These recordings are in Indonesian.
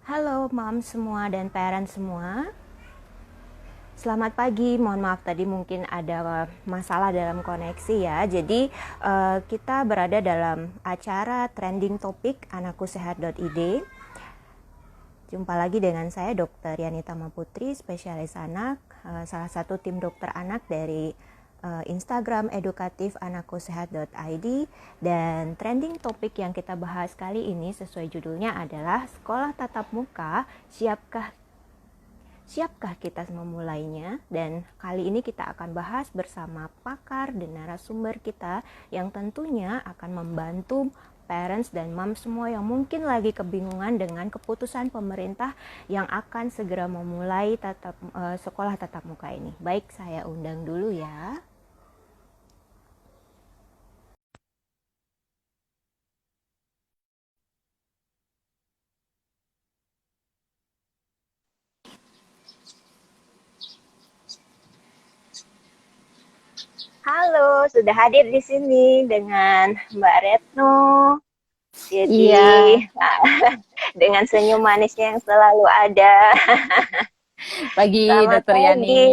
Halo mom semua dan parents semua. Selamat pagi, mohon maaf tadi mungkin ada masalah dalam koneksi ya. Jadi kita berada dalam acara trending topik anakkusehat.id. Jumpa lagi dengan saya Dr. Yanita Maputri, spesialis anak, salah satu tim dokter anak dari Instagram edukatif anakkusehat.id. Dan trending topik yang kita bahas kali ini sesuai judulnya adalah sekolah tatap muka, Siapkah kita memulainya? Dan kali ini kita akan bahas bersama pakar dan narasumber kita yang tentunya akan membantu parents dan mom semua yang mungkin lagi kebingungan dengan keputusan pemerintah yang akan segera memulai sekolah tatap muka ini. Baik, saya undang dulu ya. Halo, sudah hadir di sini dengan Mbak Retno. Iya, Jadi, dengan senyum manisnya yang selalu ada. pagi Selamat Dokter Yani. pagi.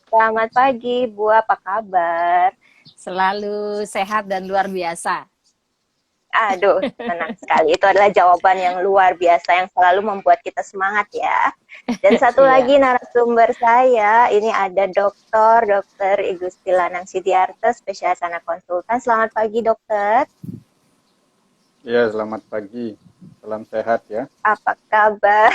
Selamat pagi, Bu. Apa kabar? Selalu sehat dan luar biasa. Aduh, senang sekali. Itu adalah jawaban yang luar biasa yang selalu membuat kita semangat ya. Dan satu Iya, lagi narasumber saya, ini ada Dokter Igusti Lanang Sidiarte, spesialis anak konsultan. Selamat pagi, dokter. Ya, selamat pagi. Salam sehat ya. Apa kabar?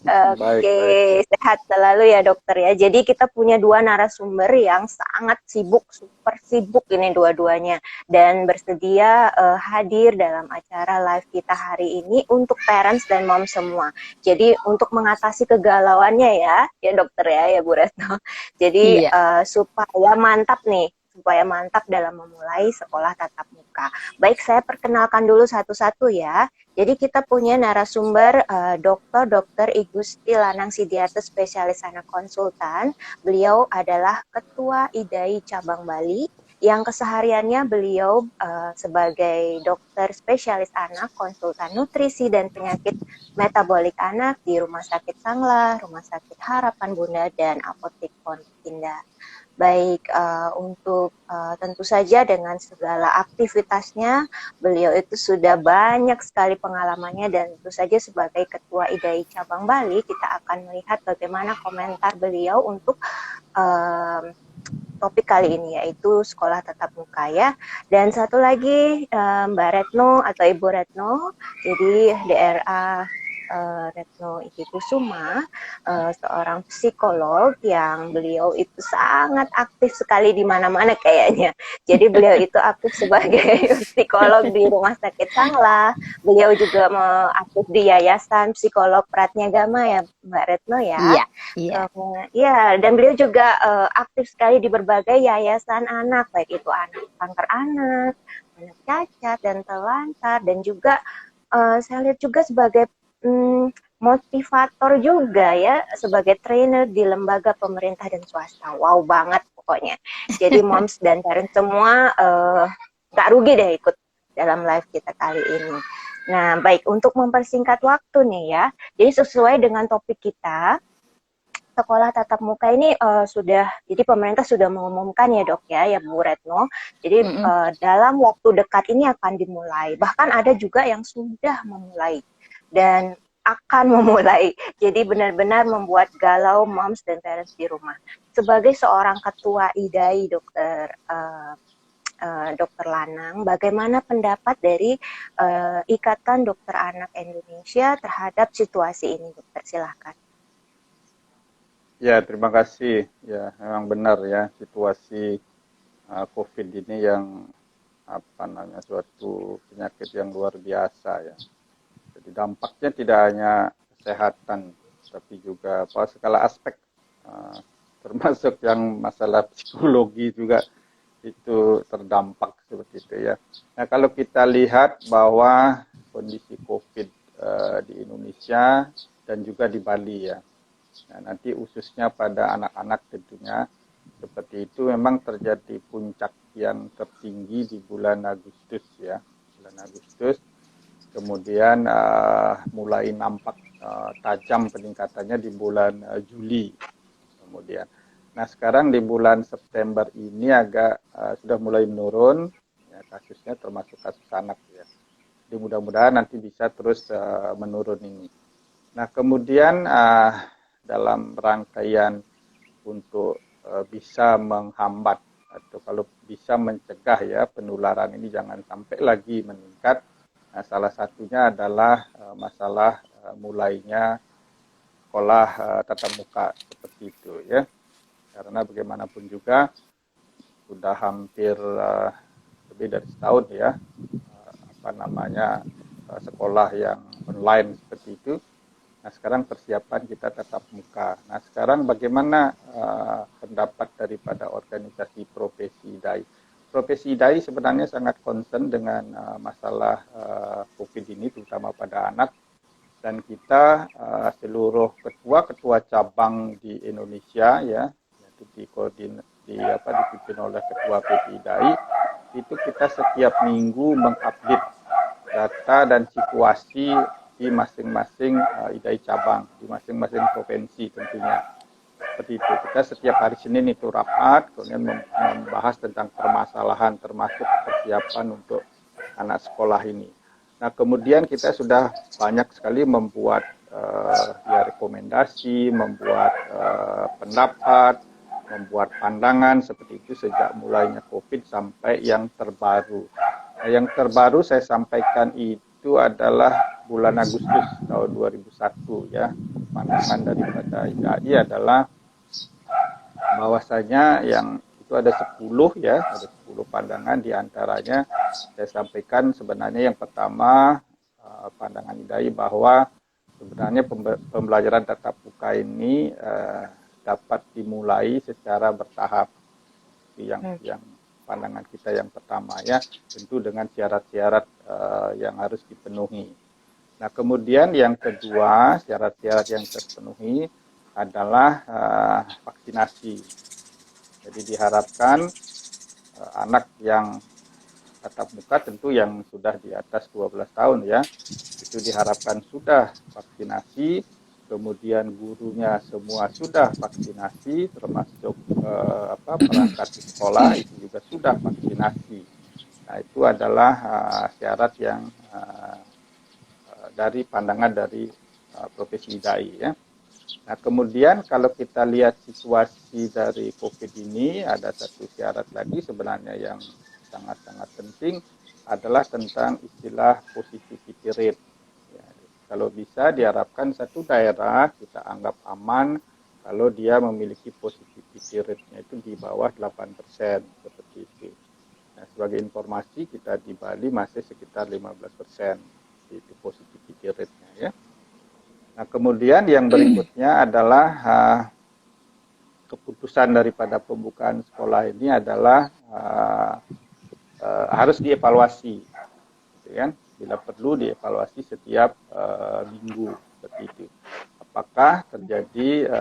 Baik, Oke, baik. sehat selalu ya dokter ya. Jadi kita punya dua narasumber yang sangat sibuk, super sibuk ini dua-duanya. Dan bersedia hadir dalam acara live kita hari ini untuk parents dan mom semua. Jadi untuk mengatasi kegalauannya ya dokter ya Bu Retno. Jadi iya. supaya mantap dalam memulai sekolah tatap muka. Baik, saya perkenalkan dulu satu-satu ya. Jadi kita punya narasumber Dr. Igusti Lanang Sidiarte, spesialis anak konsultan. Beliau adalah Ketua IDAI Cabang Bali yang kesehariannya beliau sebagai dokter spesialis anak, konsultan nutrisi dan penyakit metabolik anak di Rumah Sakit Sanglah, Rumah Sakit Harapan Bunda, dan Apotek Pondok Indah. Baik, untuk tentu saja dengan segala aktivitasnya, beliau itu sudah banyak sekali pengalamannya dan tentu saja sebagai Ketua IDAI Cabang Bali, kita akan melihat bagaimana komentar beliau untuk topik kali ini yaitu sekolah tatap muka ya. Dan satu lagi Mbak Retno atau Ibu Retno, jadi DRA Retno Iki Kusuma, seorang psikolog yang beliau itu sangat aktif sekali di mana-mana kayaknya. Jadi beliau itu aktif sebagai psikolog di Rumah Sakit Sanglah. Beliau juga aktif di Yayasan Psikolog Pratnyagama ya, Mbak Retno ya. Iya, iya. Ya, dan beliau juga aktif sekali di berbagai yayasan anak, baik itu anak kanker anak, anak cacat dan terlantar, dan juga saya lihat juga sebagai motivator juga ya, sebagai trainer di lembaga pemerintah dan swasta. Wow banget pokoknya. Jadi moms dan parents semua gak rugi deh ikut dalam live kita kali ini. Nah, baik, untuk mempersingkat waktu nih ya, jadi sesuai dengan topik kita, sekolah tatap muka ini jadi pemerintah sudah mengumumkan ya dok ya Bu Retno. Jadi Mm-mm. dalam waktu dekat ini akan dimulai. Bahkan ada juga yang sudah memulai dan akan memulai. Jadi benar-benar membuat galau moms dan parents di rumah. Sebagai seorang ketua IDAI Dokter Lanang, bagaimana pendapat dari Ikatan Dokter Anak Indonesia terhadap situasi ini, dokter? Silahkan. Ya, terima kasih. Ya, memang benar ya situasi COVID ini yang apa namanya suatu penyakit yang luar biasa ya. Jadi dampaknya tidak hanya kesehatan, tapi juga apa segala aspek, uh, termasuk yang masalah psikologi juga itu terdampak seperti itu ya. Nah, kalau kita lihat bahwa kondisi COVID di Indonesia dan juga di Bali ya. Nah, nanti khususnya pada anak-anak tentunya seperti itu memang terjadi puncak yang tertinggi di bulan Agustus ya. Bulan Agustus kemudian mulai nampak tajam peningkatannya di bulan Juli kemudian. Nah sekarang di bulan September ini agak sudah mulai menurun ya, kasusnya termasuk kasus anak ya. Jadi mudah-mudahan nanti bisa terus menurun ini. Nah kemudian dalam rangkaian untuk bisa menghambat atau kalau bisa mencegah ya penularan ini jangan sampai lagi meningkat. Nah, salah satunya adalah masalah mulainya sekolah tatap muka seperti itu ya. Karena bagaimanapun juga sudah hampir lebih dari setahun ya sekolah yang online seperti itu. Nah, sekarang persiapan kita tatap muka. Nah, sekarang bagaimana pendapat daripada organisasi profesi DAI? Profesi DAI sebenarnya sangat concern dengan masalah COVID ini, terutama pada anak. Dan kita seluruh ketua-ketua cabang di Indonesia, ya, itu dipimpin oleh ketua PPI DAI, itu kita setiap minggu mengupdate data dan situasi di masing-masing IDAI cabang, di masing-masing provinsi tentunya. Seperti itu. Kita setiap hari Senin itu rapat, kemudian membahas tentang permasalahan, termasuk persiapan untuk anak sekolah ini. Nah, kemudian kita sudah banyak sekali membuat rekomendasi, membuat pendapat, membuat pandangan seperti itu sejak mulainya COVID sampai yang terbaru. Nah, yang terbaru saya sampaikan itu adalah bulan Agustus tahun 2001 ya. Pandangan daripada IDAI adalah bahwasanya yang itu ada 10 ya, ada 10 pandangan di antaranya saya sampaikan sebenarnya yang pertama pandangan IDAI bahwa sebenarnya pembelajaran tatap muka ini dapat dimulai secara bertahap. Yang pandangan kita yang pertama ya, tentu dengan syarat-syarat yang harus dipenuhi. Nah, kemudian yang kedua, syarat-syarat yang terpenuhi adalah vaksinasi. Jadi diharapkan anak yang tatap muka tentu yang sudah di atas 12 tahun ya, itu diharapkan sudah vaksinasi, kemudian gurunya semua sudah vaksinasi, termasuk perangkat di sekolah itu juga sudah vaksinasi. Nah, itu adalah syarat yang dari pandangan dari profesi IDAI ya. Nah, kemudian kalau kita lihat situasi dari COVID ini, ada satu syarat lagi sebenarnya yang sangat-sangat penting adalah tentang istilah positivity rate. Ya, kalau bisa diharapkan satu daerah kita anggap aman kalau dia memiliki positivity rate-nya itu di bawah 8%, seperti itu. Nah, sebagai informasi kita di Bali masih sekitar 15% itu positivity rate-nya ya. Nah, kemudian yang berikutnya adalah keputusan daripada pembukaan sekolah ini adalah harus dievaluasi, gitu kan? Bila perlu dievaluasi setiap minggu seperti itu. Apakah terjadi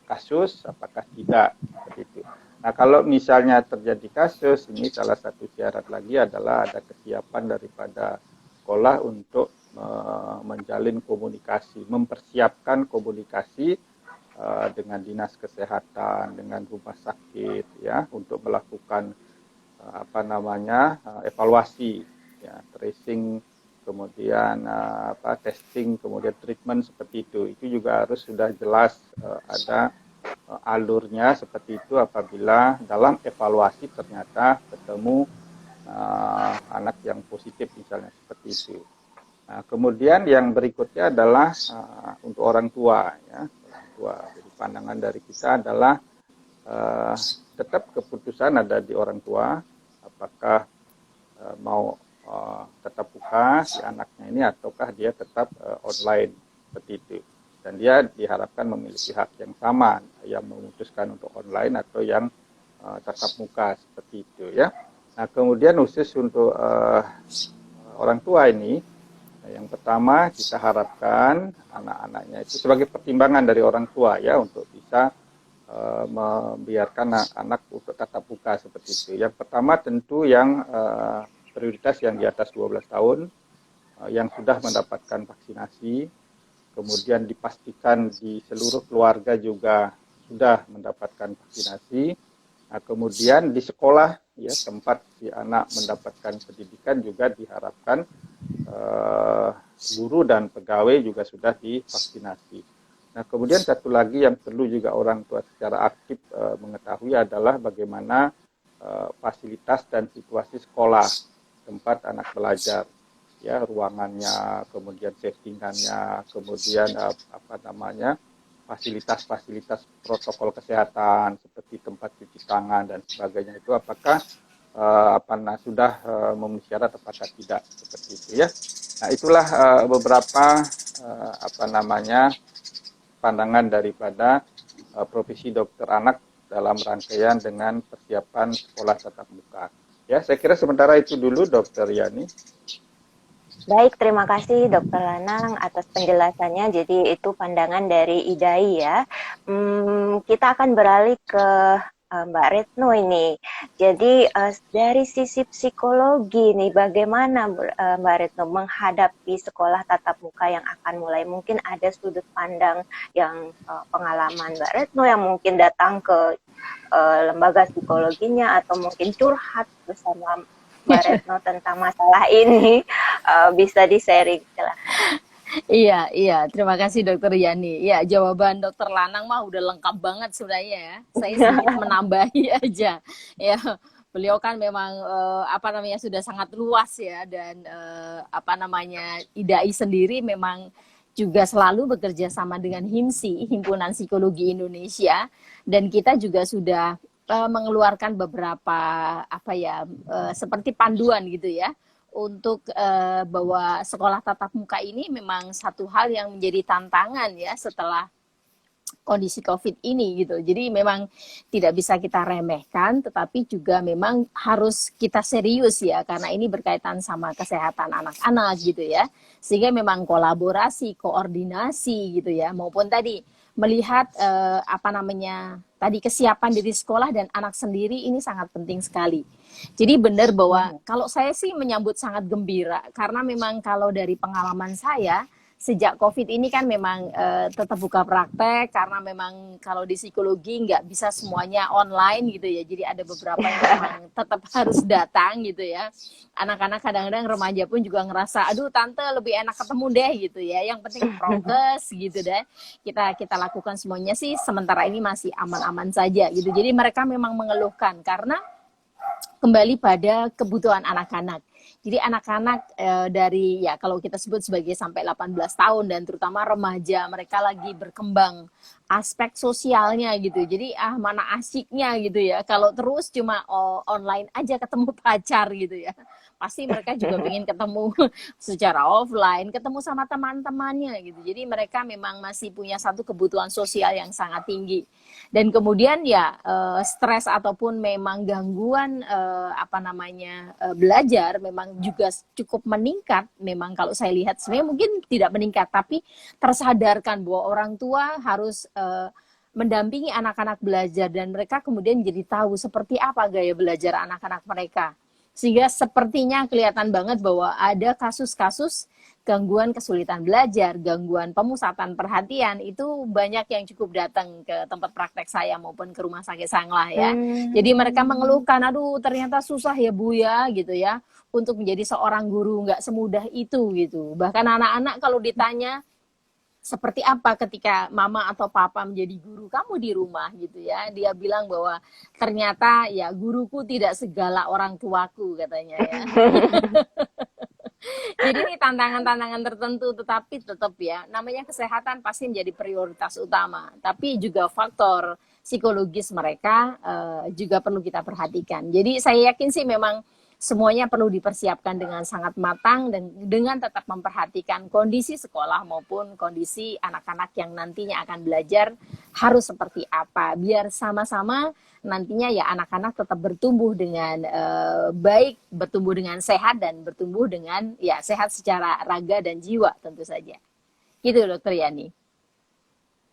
kasus, apakah tidak, seperti itu. Nah, kalau misalnya terjadi kasus, ini salah satu syarat lagi adalah ada kesiapan daripada sekolah untuk menjalin komunikasi, mempersiapkan komunikasi dengan dinas kesehatan, dengan rumah sakit, ya, untuk melakukan evaluasi, ya, tracing, kemudian testing, kemudian treatment seperti itu. Itu juga harus sudah jelas ada alurnya seperti itu apabila dalam evaluasi ternyata ketemu anak yang positif misalnya seperti itu. Nah, kemudian yang berikutnya adalah untuk orang tua, ya, orang tua. Jadi pandangan dari kita adalah tetap keputusan ada di orang tua, apakah mau tetap buka si anaknya ini ataukah dia tetap online seperti itu. Dan dia diharapkan memiliki hak yang sama, yang memutuskan untuk online atau yang tatap muka seperti itu, ya. Nah, kemudian khusus untuk orang tua ini, yang pertama kita harapkan anak-anaknya itu sebagai pertimbangan dari orang tua ya untuk bisa membiarkan anak untuk tatap muka seperti itu. Yang pertama tentu yang prioritas yang di atas 12 tahun, yang sudah mendapatkan vaksinasi, kemudian dipastikan di seluruh keluarga juga sudah mendapatkan vaksinasi. Nah, kemudian di sekolah ya tempat si anak mendapatkan pendidikan juga diharapkan guru dan pegawai juga sudah divaksinasi. Nah, kemudian satu lagi yang perlu juga orang tua secara aktif mengetahui adalah bagaimana fasilitas dan situasi sekolah tempat anak belajar, ya ruangannya, kemudian settingannya, kemudian fasilitas-fasilitas protokol kesehatan seperti tempat cuci tangan dan sebagainya itu apakah sudah memenuhi syarat apakah tidak seperti itu ya. Nah, itulah beberapa pandangan daripada profesi dokter anak dalam rangkaian dengan persiapan sekolah tatap muka. Ya, saya kira sementara itu dulu Dokter Yani. Baik, terima kasih Dokter Lanang atas penjelasannya. Jadi itu pandangan dari IDAI ya. Kita akan beralih ke Mbak Retno ini. Jadi dari sisi psikologi nih, bagaimana Mbak Retno menghadapi sekolah tatap muka yang akan mulai? Mungkin ada sudut pandang yang pengalaman Mbak Retno yang mungkin datang ke lembaga psikologinya atau mungkin curhat bersama Mbak Retno tentang masalah ini, bisa di-sharing. Iya, terima kasih Dokter Yani. Ya, jawaban Dokter Lanang mah udah lengkap banget sebenarnya ya. Saya sedikit menambahi aja. Ya, beliau kan memang sudah sangat luas ya, dan IDAI sendiri memang juga selalu bekerja sama dengan HIMSI, Himpunan Psikologi Indonesia, dan kita juga sudah mengeluarkan beberapa seperti panduan gitu ya, untuk bahwa sekolah tatap muka ini memang satu hal yang menjadi tantangan ya setelah kondisi COVID ini gitu. Jadi memang tidak bisa kita remehkan, tetapi juga memang harus kita serius ya, karena ini berkaitan sama kesehatan anak-anak gitu ya. Sehingga memang kolaborasi, koordinasi gitu ya, maupun tadi melihat tadi kesiapan diri sekolah dan anak sendiri ini sangat penting sekali. Jadi benar bahwa kalau saya sih menyambut sangat gembira, karena memang kalau dari pengalaman saya sejak COVID ini kan memang tetap buka praktek, karena memang kalau di psikologi nggak bisa semuanya online gitu ya, jadi ada beberapa yang memang tetap harus datang gitu ya. Anak-anak kadang-kadang remaja pun juga ngerasa, aduh tante lebih enak ketemu deh gitu ya, yang penting progres gitu deh. Kita lakukan semuanya sih sementara ini masih aman-aman saja gitu. Jadi mereka memang mengeluhkan karena kembali pada kebutuhan anak-anak. Jadi anak-anak dari ya kalau kita sebut sebagai sampai 18 tahun dan terutama remaja, mereka lagi berkembang aspek sosialnya gitu. Jadi mana asyiknya gitu ya. Kalau terus cuma online aja ketemu pacar gitu ya. Pasti mereka juga ingin ketemu secara offline, ketemu sama teman-temannya gitu. Jadi mereka memang masih punya satu kebutuhan sosial yang sangat tinggi. Dan kemudian ya stres ataupun memang gangguan belajar memang juga cukup meningkat. Memang kalau saya lihat sebenarnya mungkin tidak meningkat, tapi tersadarkan bahwa orang tua harus mendampingi anak-anak belajar, dan mereka kemudian jadi tahu seperti apa gaya belajar anak-anak mereka. Sehingga sepertinya kelihatan banget bahwa ada kasus-kasus gangguan kesulitan belajar, gangguan pemusatan perhatian, itu banyak yang cukup datang ke tempat praktek saya maupun ke rumah sakit Sanglah ya. Jadi mereka mengeluhkan, aduh ternyata susah ya Bu ya gitu ya, untuk menjadi seorang guru nggak semudah itu gitu. Bahkan anak-anak kalau ditanya seperti apa ketika mama atau papa menjadi guru kamu di rumah gitu ya, dia bilang bahwa ternyata ya guruku tidak segala orang tuaku katanya ya. Jadi ini tantangan-tantangan tertentu, tetapi tetap ya, namanya kesehatan pasti menjadi prioritas utama. Tapi juga faktor psikologis mereka juga perlu kita perhatikan. Jadi saya yakin sih memang semuanya perlu dipersiapkan dengan sangat matang dan dengan tetap memperhatikan kondisi sekolah maupun kondisi anak-anak yang nantinya akan belajar harus seperti apa. Biar sama-sama nantinya ya anak-anak tetap bertumbuh dengan baik, bertumbuh dengan sehat, dan bertumbuh dengan ya sehat secara raga dan jiwa tentu saja. Gitu Dokter Yani.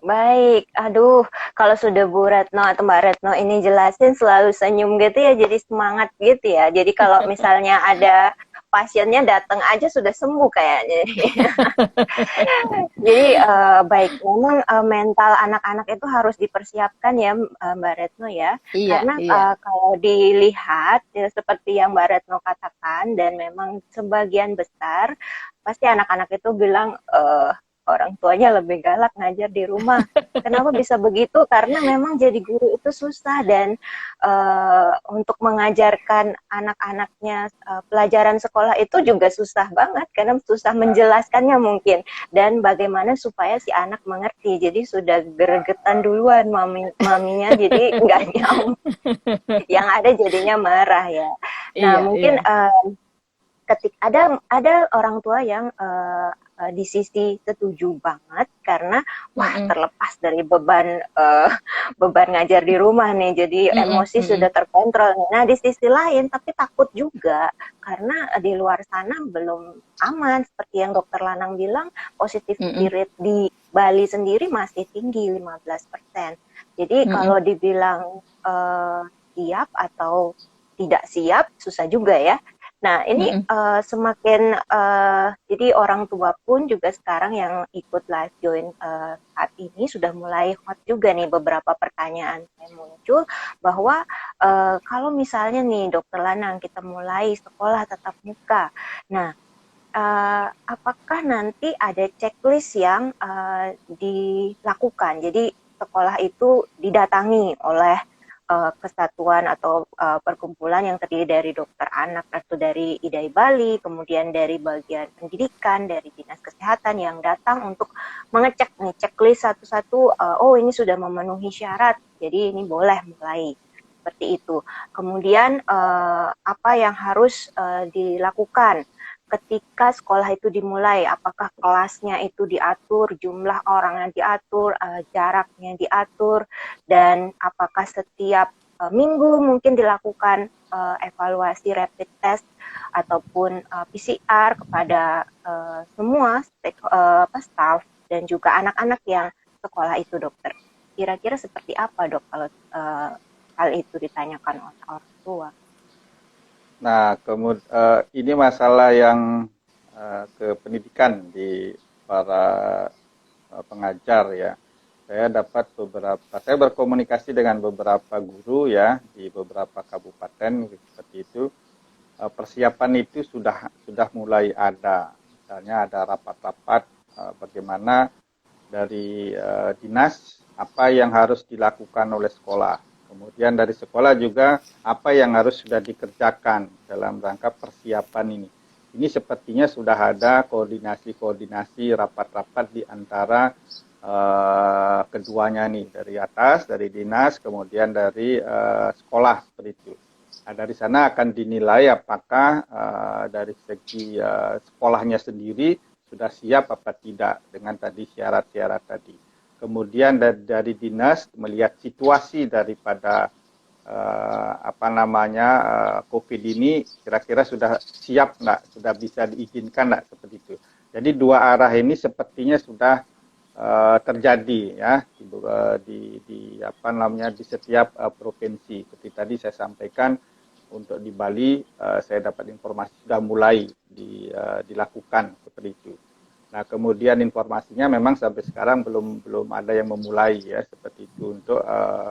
Baik, aduh, kalau sudah Bu Retno atau Mbak Retno ini jelasin selalu senyum gitu ya, jadi semangat gitu ya. Jadi kalau misalnya ada pasiennya datang aja sudah sembuh kayaknya. Jadi baik, memang mental anak-anak itu harus dipersiapkan ya Mbak Retno ya, Iya, karena iya. kalau dilihat ya, seperti yang Mbak Retno katakan dan memang sebagian besar pasti anak-anak itu bilang orang tuanya lebih galak ngajar di rumah. Kenapa bisa begitu? Karena memang jadi guru itu susah dan untuk mengajarkan anak-anaknya pelajaran sekolah itu juga susah banget karena susah menjelaskannya mungkin dan bagaimana supaya si anak mengerti. Jadi sudah gregetan duluan maminya jadi nggak nyambung. Yang ada jadinya marah ya. Nah Iya, iya. mungkin ada orang tua yang di sisi setuju banget karena wah Mm-mm. terlepas dari beban ngajar di rumah nih jadi Mm-mm, emosi mm-mm. sudah terkontrol. Nah di sisi lain tapi takut juga karena di luar sana belum aman seperti yang Dokter Lanang bilang positivity Mm-mm, rate di Bali sendiri masih tinggi 15%. Jadi mm-mm. kalau dibilang siap atau tidak siap susah juga ya. Nah, ini Mm-mm. semakin jadi orang tua pun juga sekarang yang ikut live join saat ini sudah mulai hot juga nih beberapa pertanyaan yang muncul bahwa kalau misalnya nih Dokter Lanang kita mulai sekolah tatap muka. Nah, apakah nanti ada checklist yang dilakukan? Jadi sekolah itu didatangi oleh kesatuan atau perkumpulan yang terdiri dari dokter anak atau dari IDAI Bali, kemudian dari bagian pendidikan, dari dinas kesehatan yang datang untuk mengecek nih checklist satu-satu. Oh ini sudah memenuhi syarat, jadi ini boleh mulai seperti itu. Kemudian apa yang harus dilakukan ketika sekolah itu dimulai? Apakah kelasnya itu diatur, jumlah orang yang diatur, jaraknya diatur, dan apakah setiap minggu mungkin dilakukan evaluasi rapid test ataupun PCR kepada semua staff dan juga anak-anak yang sekolah itu, dokter. Kira-kira seperti apa dok kalau hal itu ditanyakan oleh orang tua? Nah, kemudian ini masalah yang ke pendidikan di para pengajar ya. Saya berkomunikasi dengan beberapa guru ya di beberapa kabupaten seperti itu. Persiapan itu sudah mulai ada. Misalnya ada rapat-rapat bagaimana dari dinas apa yang harus dilakukan oleh sekolah. Kemudian dari sekolah juga apa yang harus sudah dikerjakan dalam rangka persiapan ini. Ini sepertinya sudah ada koordinasi rapat-rapat di antara keduanya nih, dari atas, dari dinas, kemudian dari sekolah seperti itu. Nah, dari sana akan dinilai apakah dari segi sekolahnya sendiri sudah siap apa tidak dengan tadi syarat-syarat tadi. Kemudian dari dinas melihat situasi daripada COVID ini kira-kira sudah siap nggak, sudah bisa diizinkan nggak seperti itu. Jadi dua arah ini sepertinya sudah terjadi ya di setiap provinsi. Seperti tadi saya sampaikan untuk di Bali saya dapat informasi sudah mulai dilakukan seperti itu. Nah, kemudian informasinya memang sampai sekarang belum ada yang memulai ya seperti itu untuk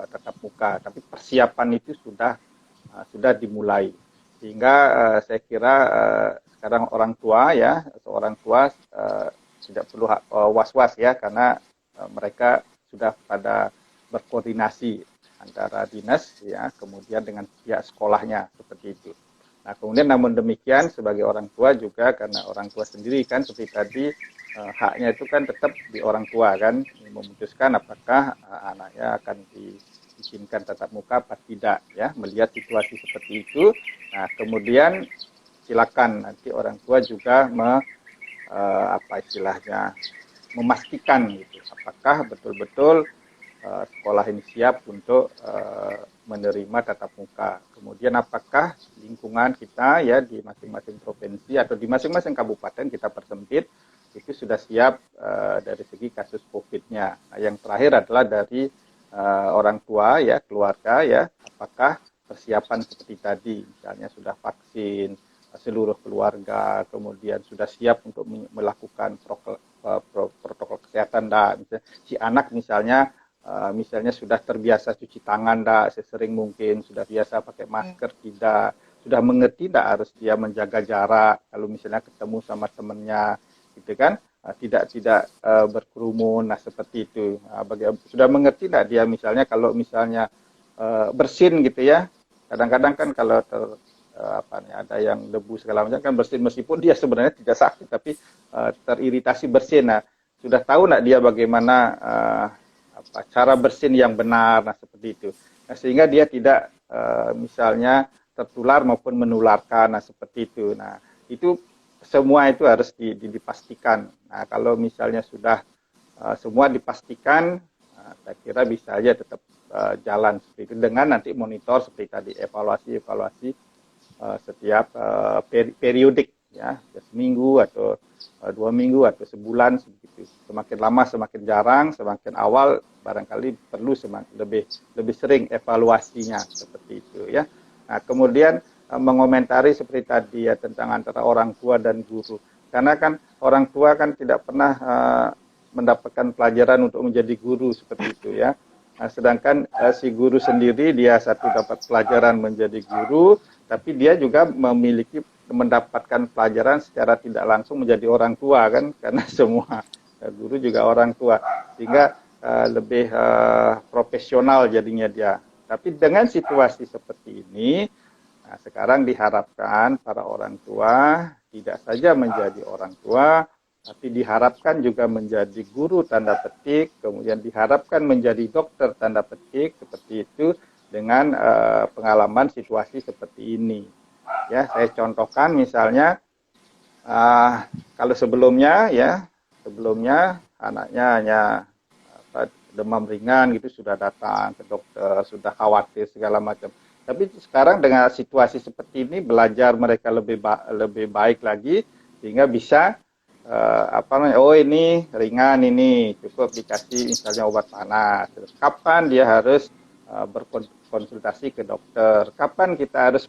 tatap muka, tapi persiapan itu sudah dimulai. Sehingga saya kira sekarang orang tua ya, seorang tua tidak perlu was-was ya karena mereka sudah pada berkoordinasi antara dinas ya kemudian dengan pihak sekolahnya seperti itu. Nah, kemudian namun demikian sebagai orang tua juga karena orang tua sendiri kan seperti tadi haknya itu kan tetap di orang tua kan memutuskan apakah anaknya akan diizinkan tatap muka apa tidak ya melihat situasi seperti itu. Nah, kemudian silakan nanti orang tua juga memastikan gitu apakah betul-betul sekolah ini siap untuk menerima tatap muka. Kemudian apakah lingkungan kita ya di masing-masing provinsi atau di masing-masing kabupaten kita persempit itu sudah siap dari segi kasus COVID-nya. Nah, yang terakhir adalah dari orang tua ya, keluarga ya, apakah persiapan seperti tadi, misalnya sudah vaksin, seluruh keluarga, kemudian sudah siap untuk melakukan protokol kesehatan, misalnya si anak misalnya sudah terbiasa cuci tangan sesering mungkin, sudah biasa pakai masker tidak, sudah mengerti harus dia menjaga jarak kalau misalnya ketemu sama temannya gitu kan, tidak berkerumun, seperti itu. Sudah mengerti dia misalnya kalau misalnya bersin gitu ya, kadang-kadang kan kalau ada yang debu segala macam kan bersin, meskipun dia sebenarnya tidak sakit tapi teriritasi bersin. Sudah tahu dia bagaimana cara bersin yang benar, seperti itu. Sehingga dia tidak misalnya tertular maupun menularkan, seperti itu. Itu semua itu harus dipastikan. Kalau misalnya sudah semua dipastikan, saya kira bisa aja tetap jalan seperti itu, dengan nanti monitor seperti tadi, evaluasi setiap periodik ya, seminggu atau 2 minggu atau sebulan begitu. Semakin lama semakin jarang, semakin awal barangkali perlu lebih sering evaluasinya, seperti itu ya. Kemudian mengomentari seperti tadi ya, tentang antara orang tua dan guru, karena kan orang tua kan tidak pernah mendapatkan pelajaran untuk menjadi guru, seperti itu ya. Sedangkan si guru sendiri dia dapat pelajaran menjadi guru, tapi dia juga mendapatkan pelajaran secara tidak langsung menjadi orang tua kan, karena semua guru juga orang tua, sehingga lebih profesional jadinya dia. Tapi dengan situasi seperti ini, sekarang diharapkan para orang tua tidak saja menjadi orang tua, tapi diharapkan juga menjadi guru tanda petik, kemudian diharapkan menjadi dokter tanda petik, seperti itu, dengan pengalaman situasi seperti ini. Ya, saya contohkan misalnya kalau sebelumnya anaknya hanya demam ringan gitu sudah datang ke dokter, sudah khawatir segala macam. Tapi sekarang dengan situasi seperti ini, belajar mereka lebih baik lagi, sehingga bisa oh ini ringan, ini cukup dikasih misalnya obat panas. Terus kapan dia harus berkonsultasi ke dokter, kapan kita harus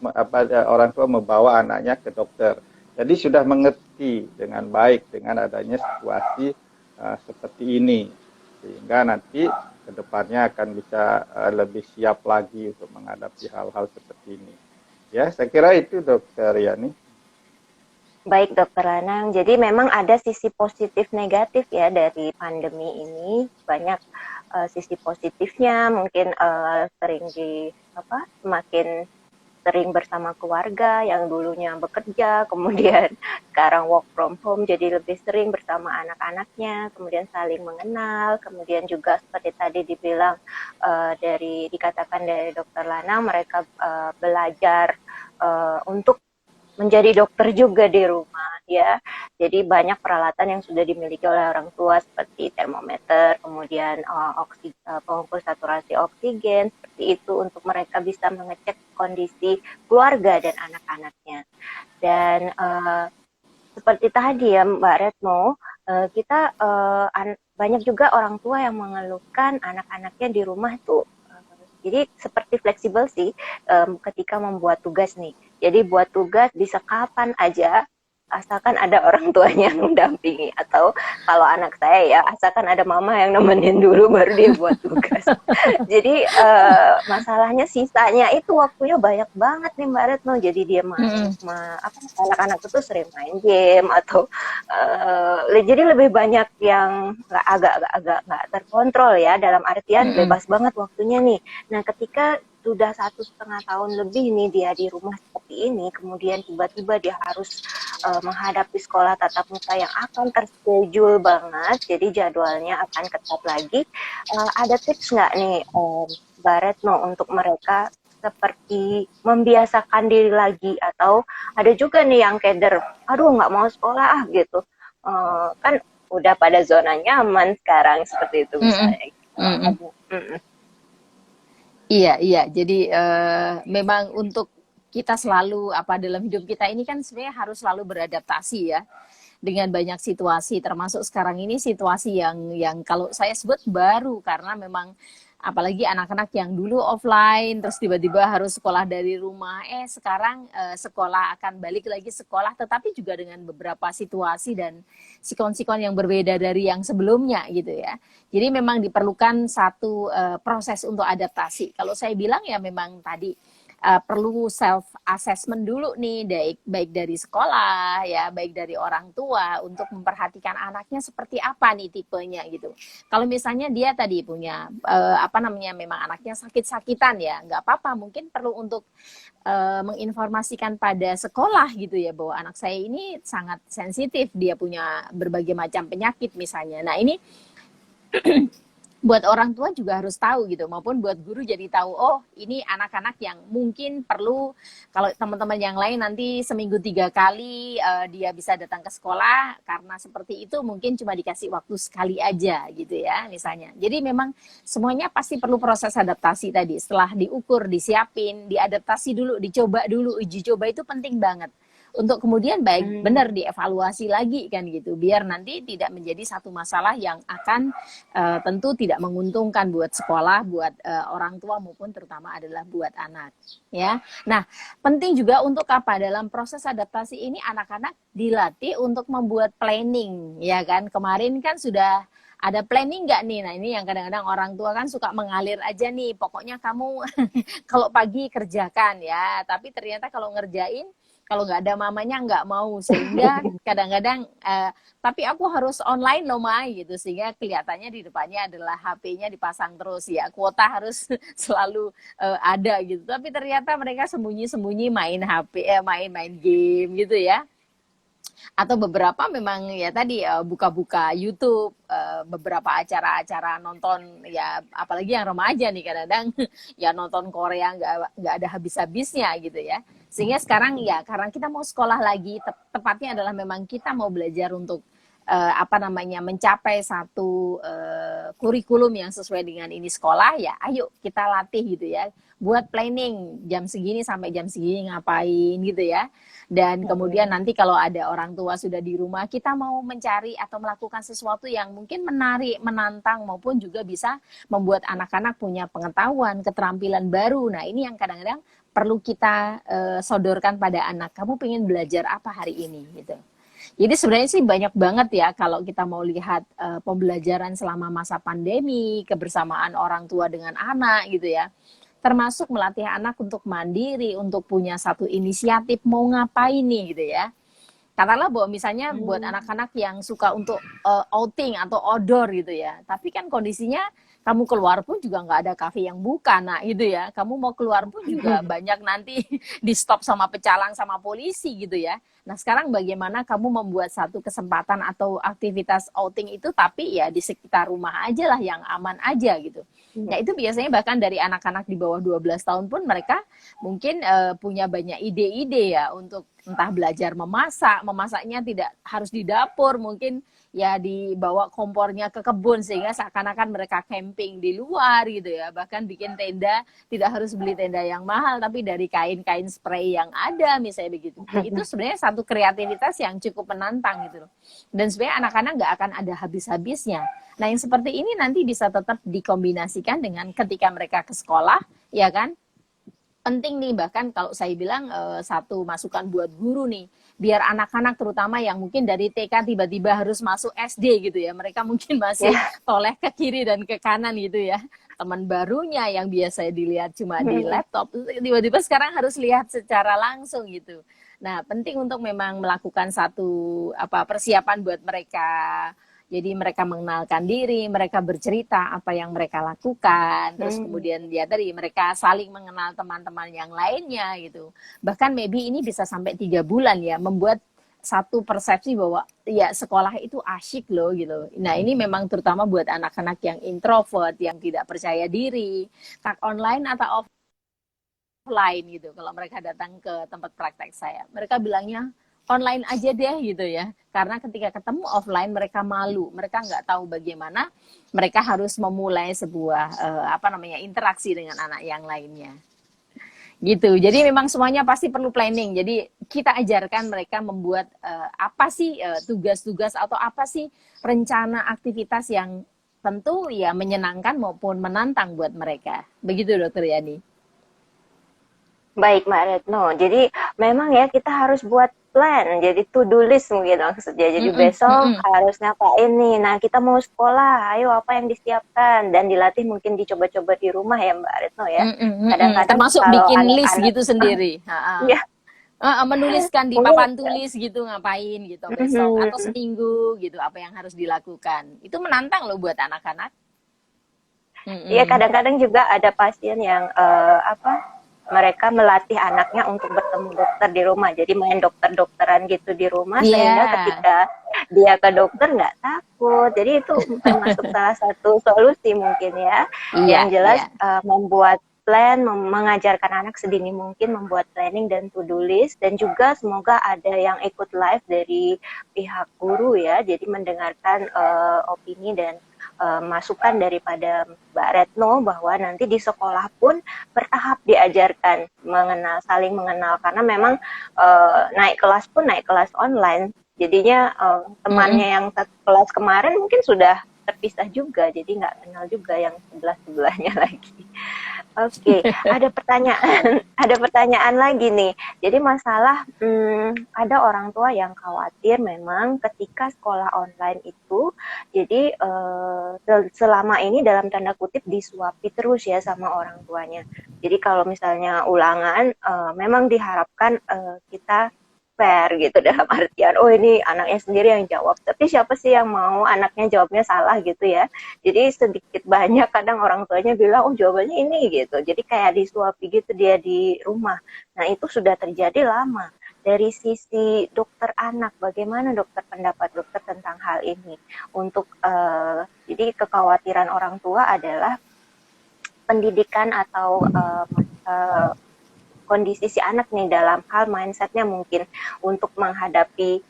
orang tua membawa anaknya ke dokter. Jadi sudah mengerti dengan baik dengan adanya situasi seperti ini, sehingga nanti kedepannya akan bisa lebih siap lagi untuk menghadapi hal-hal seperti ini. Ya, saya kira itu Dokter Yani. Baik Dokter Lanang, jadi memang ada sisi positif negatif ya dari pandemi ini. Banyak sisi positifnya, mungkin semakin sering bersama keluarga yang dulunya bekerja, kemudian sekarang work from home, jadi lebih sering bersama anak-anaknya, kemudian saling mengenal, kemudian juga seperti tadi dibilang dikatakan dari Dokter Lanang, mereka belajar untuk menjadi dokter juga di rumah ya. Jadi banyak peralatan yang sudah dimiliki oleh orang tua seperti termometer, kemudian pengukur saturasi oksigen, seperti itu untuk mereka bisa mengecek kondisi keluarga dan anak-anaknya. Dan seperti tadi ya Mbak Retno, kita banyak juga orang tua yang mengeluhkan anak-anaknya di rumah tuh. Jadi seperti fleksibel sih ketika membuat tugas nih. Jadi buat tugas bisa kapan aja, asalkan ada orang tuanya yang mendampingi. Atau kalau anak saya ya, asalkan ada mama yang nemenin dulu baru dia buat tugas. Jadi masalahnya sisanya itu waktunya banyak banget nih Mbak Retno. Jadi dia anak-anak itu sering main game atau jadi lebih banyak yang agak nggak terkontrol ya, dalam artian bebas banget waktunya nih. Nah ketika sudah 1,5 tahun lebih nih dia di rumah seperti ini, kemudian tiba-tiba dia harus menghadapi sekolah tatap muka yang akan terschedule banget, jadi jadwalnya akan ketat lagi. Ada tips nggak nih Mbak Retno untuk mereka seperti membiasakan diri lagi, atau ada juga nih yang keder, aduh nggak mau sekolah gitu, kan udah pada zona nyaman sekarang seperti itu misalnya. Iya. Jadi memang untuk kita selalu dalam hidup kita ini kan sebenarnya harus selalu beradaptasi ya dengan banyak situasi, termasuk sekarang ini situasi yang kalau saya sebut baru, karena memang Apalagi anak-anak yang dulu offline, terus tiba-tiba harus sekolah dari rumah. Sekarang sekolah akan balik lagi sekolah, tetapi juga dengan beberapa situasi dan sikon-sikon yang berbeda dari yang sebelumnya gitu ya. Jadi memang diperlukan satu proses untuk adaptasi. Kalau saya bilang ya memang tadi perlu self assessment dulu nih, baik dari sekolah ya, baik dari orang tua untuk memperhatikan anaknya seperti apa nih tipenya gitu. Kalau misalnya dia tadi punya memang anaknya sakit-sakitan ya, nggak apa-apa, mungkin perlu untuk menginformasikan pada sekolah gitu ya, bahwa anak saya ini sangat sensitif, dia punya berbagai macam penyakit misalnya. Nah ini buat orang tua juga harus tahu gitu, maupun buat guru jadi tahu, oh ini anak-anak yang mungkin perlu, kalau teman-teman yang lain nanti seminggu 3 kali dia bisa datang ke sekolah, karena seperti itu mungkin cuma dikasih waktu sekali aja gitu ya misalnya. Jadi memang semuanya pasti perlu proses adaptasi tadi, setelah diukur, disiapin, diadaptasi dulu, dicoba dulu, uji coba itu penting banget. Untuk kemudian baik benar dievaluasi lagi kan gitu, biar nanti tidak menjadi satu masalah yang akan tentu tidak menguntungkan buat sekolah, buat orang tua maupun terutama adalah buat anak ya. Nah penting juga untuk apa, dalam proses adaptasi ini anak-anak dilatih untuk membuat planning ya kan. Kemarin kan sudah ada planning nggak nih? Nah ini yang kadang-kadang orang tua kan suka mengalir aja nih, pokoknya kamu kalau pagi kerjakan ya, tapi ternyata kalau ngerjain, kalau nggak ada mamanya nggak mau, sehingga kadang-kadang tapi aku harus online loh Ma gitu, sehingga kelihatannya di depannya adalah HP-nya dipasang terus ya, kuota harus selalu ada gitu, tapi ternyata mereka sembunyi-sembunyi main HP, main game gitu ya. Atau beberapa memang ya tadi buka-buka YouTube, beberapa acara-acara nonton ya, apalagi yang remaja nih kadang-kadang ya nonton Korea nggak ada habis-habisnya gitu ya. Sehingga sekarang ya karena kita mau sekolah lagi, tepatnya adalah memang kita mau belajar untuk mencapai satu kurikulum yang sesuai dengan ini sekolah ya, ayo kita latih gitu ya, buat planning jam segini sampai jam segini ngapain gitu ya. Dan kemudian nanti kalau ada orang tua sudah di rumah, kita mau mencari atau melakukan sesuatu yang mungkin menarik, menantang, maupun juga bisa membuat anak-anak punya pengetahuan, keterampilan baru. Nah ini yang kadang-kadang perlu kita sodorkan pada anak, kamu pengen belajar apa hari ini gitu. Jadi sebenarnya sih banyak banget ya kalau kita mau lihat pembelajaran selama masa pandemi, kebersamaan orang tua dengan anak gitu ya. Termasuk melatih anak untuk mandiri, untuk punya satu inisiatif mau ngapain nih gitu ya. Katakanlah bahwa misalnya buat anak-anak yang suka untuk outing atau outdoor gitu ya. Tapi kan kondisinya kamu keluar pun juga nggak ada kafe yang buka, nah gitu ya. Kamu mau keluar pun juga banyak nanti di stop sama pecalang sama polisi gitu ya. Nah sekarang bagaimana kamu membuat satu kesempatan atau aktivitas outing itu, tapi ya di sekitar rumah aja lah, yang aman aja gitu. Nah itu biasanya bahkan dari anak-anak di bawah 12 tahun pun mereka mungkin punya banyak ide-ide ya, untuk entah belajar memasak, memasaknya tidak harus di dapur, mungkin ya dibawa kompornya ke kebun, sehingga seakan-akan mereka camping di luar gitu ya. Bahkan bikin tenda, tidak harus beli tenda yang mahal, tapi dari kain-kain spray yang ada misalnya begitu. Itu sebenarnya satu kreativitas yang cukup menantang gitu loh. Dan sebenarnya anak-anak nggak akan ada habis-habisnya. Nah yang seperti ini nanti bisa tetap dikombinasikan dengan ketika mereka ke sekolah, ya kan? Penting nih, bahkan kalau saya bilang satu masukan buat guru nih, biar anak-anak terutama yang mungkin dari TK tiba-tiba harus masuk SD gitu ya, mereka mungkin masih toleh ke kiri dan ke kanan gitu ya, teman barunya yang biasa dilihat cuma di laptop, tiba-tiba sekarang harus lihat secara langsung gitu. Nah penting untuk memang melakukan satu persiapan buat mereka. Jadi mereka mengenalkan diri, mereka bercerita apa yang mereka lakukan, terus kemudian ya tadi mereka saling mengenal teman-teman yang lainnya gitu. Bahkan maybe ini bisa sampai 3 bulan ya, membuat satu persepsi bahwa ya sekolah itu asyik loh gitu. Nah ini memang terutama buat anak-anak yang introvert, yang tidak percaya diri, online atau offline gitu. Kalau mereka datang ke tempat praktek saya, mereka bilangnya online aja deh gitu ya, karena ketika ketemu offline mereka malu, mereka nggak tahu bagaimana mereka harus memulai sebuah interaksi dengan anak yang lainnya gitu. Jadi memang semuanya pasti perlu planning. Jadi kita ajarkan mereka membuat apa sih tugas-tugas atau apa sih rencana aktivitas yang tentu ya menyenangkan maupun menantang buat mereka. Begitu Dokter Yani. Baik, Mbak Retno. Jadi memang ya kita harus buat plan, jadi to-do list mungkin maksudnya. Jadi Mm-mm, besok mm-mm, harus ngapain nih. Nah, kita mau sekolah, ayo apa yang disiapkan dan dilatih mungkin dicoba-coba di rumah ya Mbak Retno ya. mm-mm, mm-mm. Kadang-kadang Termasuk kalau bikin list anak-anak gitu sendiri. Ha-ha. ya Menuliskan di mungkin papan tulis gitu ngapain gitu besok atau mhm, seminggu gitu apa yang harus dilakukan. Itu menantang loh buat anak-anak. iya Mm-mm. kadang-kadang juga ada pasien yang mereka melatih anaknya untuk bertemu dokter di rumah. Jadi main dokter-dokteran gitu di rumah sehingga Iya, ketika dia ke dokter nggak takut. Jadi itu termasuk salah satu solusi mungkin ya. iya, Yang jelas iya. membuat plan, mengajarkan anak sedini mungkin membuat planning dan to-do list dan juga semoga ada yang ikut live dari pihak guru ya. Jadi mendengarkan opini dan masukan daripada Mbak Retno bahwa nanti di sekolah pun bertahap diajarkan saling mengenal karena memang naik kelas pun naik kelas online jadinya Mm-mm. temannya yang satu kelas kemarin mungkin sudah terpisah juga jadi nggak kenal juga yang sebelah sebelahnya lagi. Oke, ada pertanyaan, ada pertanyaan lagi nih. Jadi masalah, ada orang tua yang khawatir memang ketika sekolah online itu, jadi selama ini dalam tanda kutip disuapi terus ya sama orang tuanya. Jadi kalau misalnya ulangan, memang diharapkan kita fair gitu dalam artian, oh ini anaknya sendiri yang jawab. Tapi siapa sih yang mau anaknya jawabnya salah gitu ya? Jadi sedikit banyak kadang orang tuanya bilang, oh jawabannya ini gitu. Jadi kayak disuapi gitu dia di rumah. Nah itu sudah terjadi lama. Dari sisi dokter anak, bagaimana dokter pendapat dokter tentang hal ini? Untuk jadi kekhawatiran orang tua adalah pendidikan atau kondisi si anak nih dalam hal mindsetnya mungkin untuk menghadapi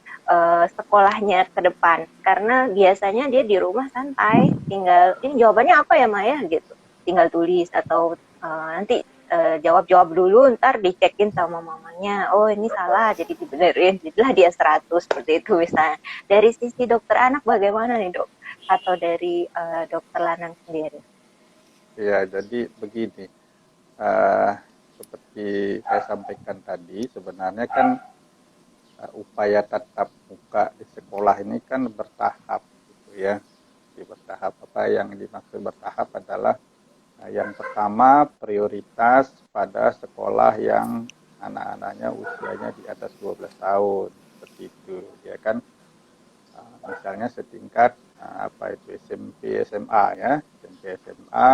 sekolahnya ke depan karena biasanya dia di rumah santai tinggal ini jawabannya apa ya Maya gitu tinggal tulis atau nanti jawab-jawab dulu ntar dicekin sama mamanya oh ini salah jadi dibenerin jadilah dia 100 seperti itu misalnya dari sisi dokter anak bagaimana nih dok atau dari dokter Lanang sendiri. Ya, jadi begini, uh, seperti saya sampaikan tadi, sebenarnya kan upaya tatap muka di sekolah ini kan bertahap, gitu ya. Di bertahap apa yang dimaksud bertahap adalah yang pertama prioritas pada sekolah yang anak-anaknya usianya di atas 12 tahun, seperti itu, ya kan. Misalnya setingkat apa itu SMP SMA ya, SMP SMA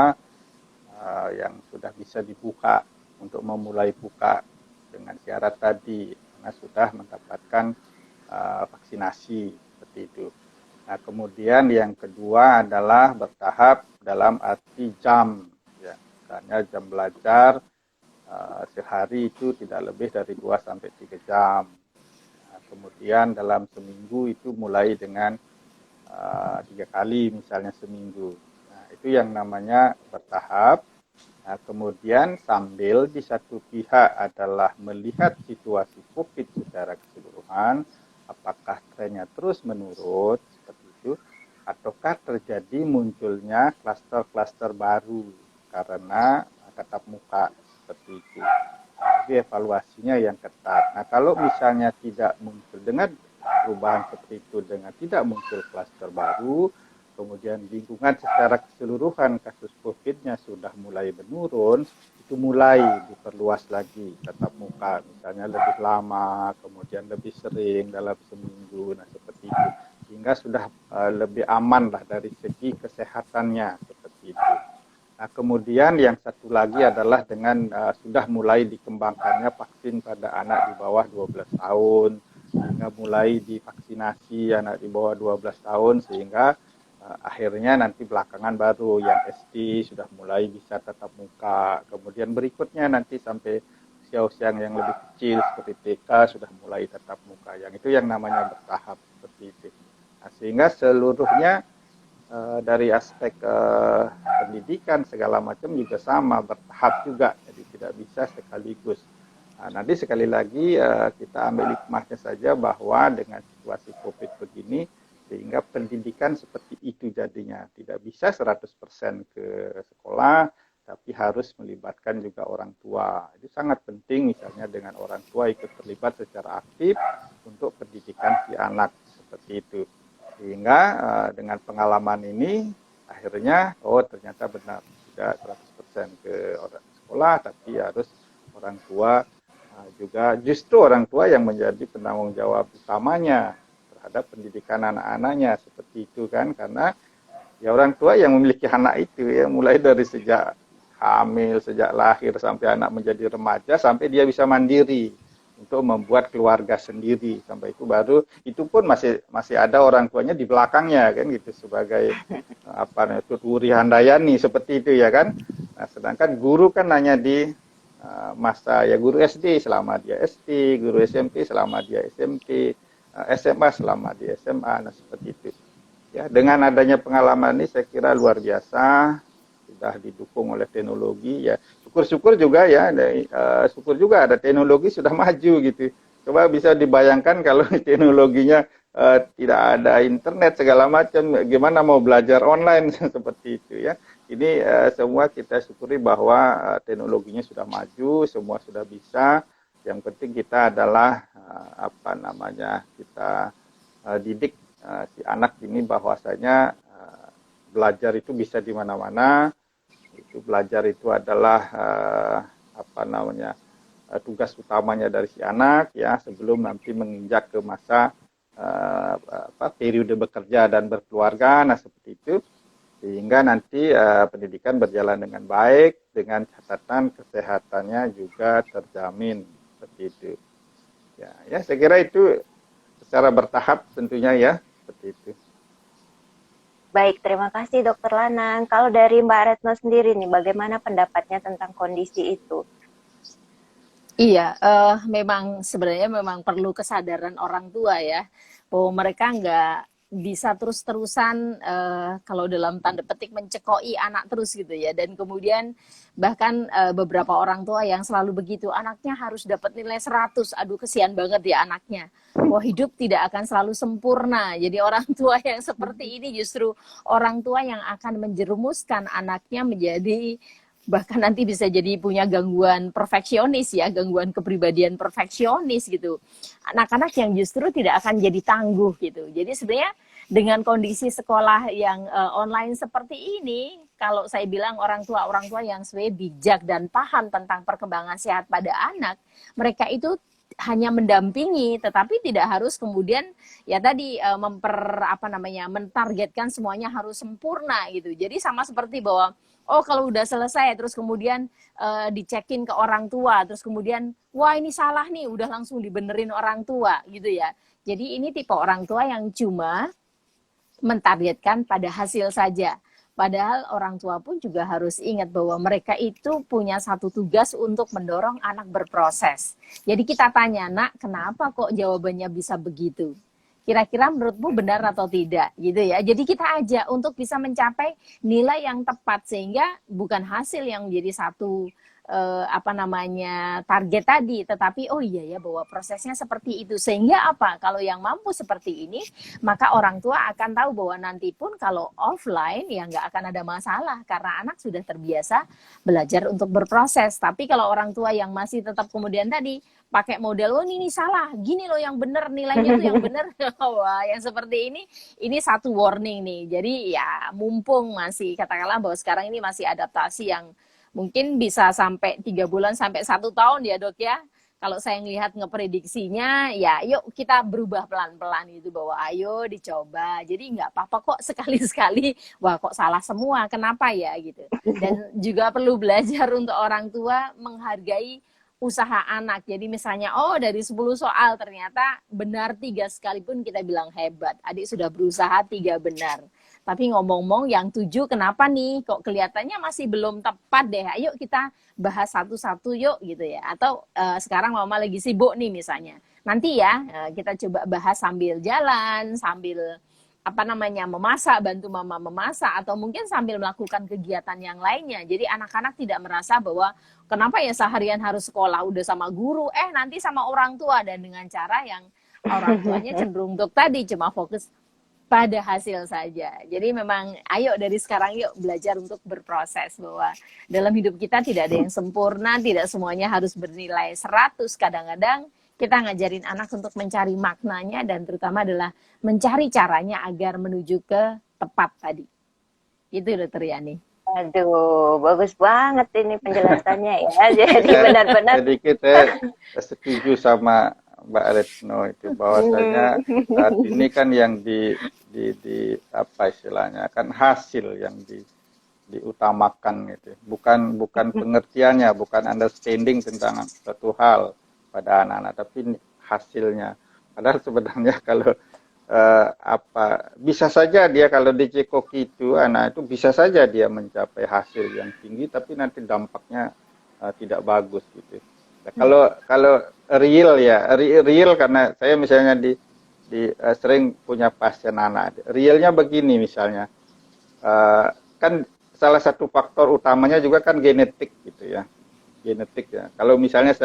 yang sudah bisa dibuka untuk memulai buka dengan syarat tadi karena sudah mendapatkan vaksinasi seperti itu. Nah, kemudian yang kedua adalah bertahap dalam arti jam, ya, misalnya jam belajar sehari itu tidak lebih dari 2 sampai 3 jam. Nah, kemudian dalam seminggu itu mulai dengan 3 kali misalnya seminggu. Nah, itu yang namanya bertahap. Nah, kemudian sambil di satu pihak adalah melihat situasi COVID secara keseluruhan, apakah trennya terus menurun seperti itu, ataukah terjadi munculnya klaster-klaster baru karena tatap muka seperti itu. Jadi evaluasinya yang ketat. Nah, kalau misalnya tidak muncul dengan perubahan seperti itu, dengan tidak muncul klaster baru, kemudian lingkungan secara keseluruhan kasus COVID-nya sudah mulai menurun, itu mulai diperluas lagi tatap muka, misalnya lebih lama, kemudian lebih sering dalam seminggu, nah seperti itu, sehingga sudah lebih aman lah dari segi kesehatannya seperti itu. Nah, kemudian yang satu lagi adalah dengan sudah mulai dikembangkannya vaksin pada anak di bawah 12 tahun, sehingga mulai divaksinasi anak di bawah 12 tahun, sehingga akhirnya nanti belakangan baru yang SD sudah mulai bisa tatap muka, kemudian berikutnya nanti sampai usia-usia yang lebih kecil seperti TK sudah mulai tatap muka, yang itu yang namanya bertahap seperti itu. Nah, sehingga seluruhnya dari aspek pendidikan segala macam juga sama, bertahap juga, jadi tidak bisa sekaligus. Nah, nanti sekali lagi kita ambil hikmahnya saja bahwa dengan situasi COVID begini, Sehingga pendidikan seperti itu jadinya. Tidak bisa 100% ke sekolah, tapi harus melibatkan juga orang tua. Itu sangat penting misalnya dengan orang tua ikut terlibat secara aktif untuk pendidikan si anak seperti itu. Sehingga dengan pengalaman ini akhirnya ternyata benar tidak 100% ke orang sekolah, tapi harus orang tua juga, justru orang tua yang menjadi penanggung jawab utamanya terhadap pendidikan anak-anaknya seperti itu kan, karena ya orang tua yang memiliki anak itu ya mulai dari sejak hamil, sejak lahir sampai anak menjadi remaja, sampai dia bisa mandiri untuk membuat keluarga sendiri. Sampai itu baru, itu pun masih ada orang tuanya di belakangnya kan gitu, sebagai tuturi handayani seperti itu ya kan. Nah, sedangkan guru kan hanya di masa ya guru SD selama dia SD, guru SMP selama dia SMP, SMA selama dia SMA, nah seperti itu. Ya, dengan adanya pengalaman ini saya kira luar biasa, sudah didukung oleh teknologi ya. Syukur-syukur juga ya, syukur juga ada teknologi sudah maju gitu. Coba bisa dibayangkan kalau teknologinya tidak ada internet segala macam, gimana mau belajar online seperti itu ya. Ini semua kita syukuri bahwa teknologinya sudah maju, semua sudah bisa. Yang penting kita adalah kita didik si anak ini bahwasanya belajar itu bisa di mana-mana. Itu belajar itu adalah tugas utamanya dari si anak ya, sebelum nanti menginjak ke masa periode bekerja dan berkeluarga, nah seperti itu, sehingga nanti pendidikan berjalan dengan baik, dengan catatan kesehatannya juga terjamin seperti itu. Ya, saya kira itu secara bertahap tentunya ya, seperti itu. Baik, terima kasih Dokter Lanang. Kalau dari Mbak Retno sendiri nih, bagaimana pendapatnya tentang kondisi itu? Iya, memang sebenarnya memang perlu kesadaran orang tua ya, bahwa mereka nggak bisa terus-terusan kalau dalam tanda petik mencekoi anak terus gitu ya, dan kemudian bahkan beberapa orang tua yang selalu begitu, anaknya harus dapat nilai 100, aduh kesian banget ya anaknya. Wah, hidup tidak akan selalu sempurna. Jadi orang tua yang seperti ini justru orang tua yang akan menjerumuskan anaknya menjadi, bahkan nanti bisa jadi punya gangguan perfeksionis ya, gangguan kepribadian perfeksionis gitu. Anak-anak yang justru tidak akan jadi tangguh gitu. Jadi sebenarnya dengan kondisi sekolah yang online seperti ini, kalau saya bilang orang tua yang sebenarnya bijak dan paham tentang perkembangan sehat pada anak, mereka itu hanya mendampingi, tetapi tidak harus kemudian ya tadi mentargetkan semuanya harus sempurna gitu. Jadi sama seperti bahwa kalau udah selesai terus kemudian dicekin ke orang tua, terus kemudian wah ini salah nih, udah langsung dibenerin orang tua gitu ya. Jadi ini tipe orang tua yang cuma mentargetkan pada hasil saja. Padahal orang tua pun juga harus ingat bahwa mereka itu punya satu tugas untuk mendorong anak berproses. Jadi kita tanya, nak, kenapa kok jawabannya bisa begitu? Kira-kira menurutmu benar atau tidak gitu ya. Jadi kita ajak untuk bisa mencapai nilai yang tepat, sehingga bukan hasil yang menjadi satu target tadi, tetapi iya ya bahwa prosesnya seperti itu, sehingga kalau yang mampu seperti ini, maka orang tua akan tahu bahwa nanti pun kalau offline ya nggak akan ada masalah karena anak sudah terbiasa belajar untuk berproses. Tapi kalau orang tua yang masih tetap kemudian tadi pakai model ini salah, gini loh yang benar, nilainya tuh yang benar, wah yang seperti ini satu warning nih. Jadi ya mumpung masih katakanlah bahwa sekarang ini masih adaptasi yang mungkin bisa sampai 3 bulan sampai 1 tahun ya dok ya. Kalau saya ngelihat ngeprediksinya, ya yuk kita berubah pelan-pelan gitu, bahwa ayo dicoba. Jadi nggak apa-apa kok sekali-sekali, wah kok salah semua, kenapa ya gitu. Dan juga perlu belajar untuk orang tua menghargai usaha anak. Jadi misalnya, dari 10 soal ternyata benar 3 sekalipun kita bilang hebat. Adik sudah berusaha 3 benar. Tapi ngomong-ngomong yang 7 kenapa nih? Kok kelihatannya masih belum tepat deh. Ayo kita bahas satu-satu yuk gitu ya. Atau sekarang mama lagi sibuk nih misalnya. Nanti ya kita coba bahas sambil jalan, sambil memasak, bantu mama memasak, atau mungkin sambil melakukan kegiatan yang lainnya. Jadi anak-anak tidak merasa bahwa kenapa ya seharian harus sekolah, udah sama guru, nanti sama orang tua, dan dengan cara yang orang tuanya cenderung untuk tadi cuma fokus pada hasil saja. Jadi memang ayo dari sekarang yuk belajar untuk berproses, bahwa dalam hidup kita tidak ada yang sempurna, tidak semuanya harus bernilai 100. Kadang-kadang kita ngajarin anak untuk mencari maknanya dan terutama adalah mencari caranya agar menuju ke tepat tadi. Itu Dokter Yani. Aduh, bagus banget ini penjelasannya ya. Jadi Ya, benar-benar sedikit setuju sama Mbak Retno itu, bahwasanya saat ini kan yang di apa istilahnya, kan hasil yang diutamakan gitu, bukan pengertiannya, bukan understanding tentang satu hal pada anak-anak, tapi hasilnya. Padahal sebenarnya kalau apa, bisa saja dia kalau dicekoki itu, anak itu bisa saja dia mencapai hasil yang tinggi, tapi nanti dampaknya tidak bagus gitu. Nah, kalau real ya, real karena saya misalnya sering punya pasien anak, realnya begini misalnya, kan salah satu faktor utamanya juga kan genetik gitu ya, genetik ya. Kalau misalnya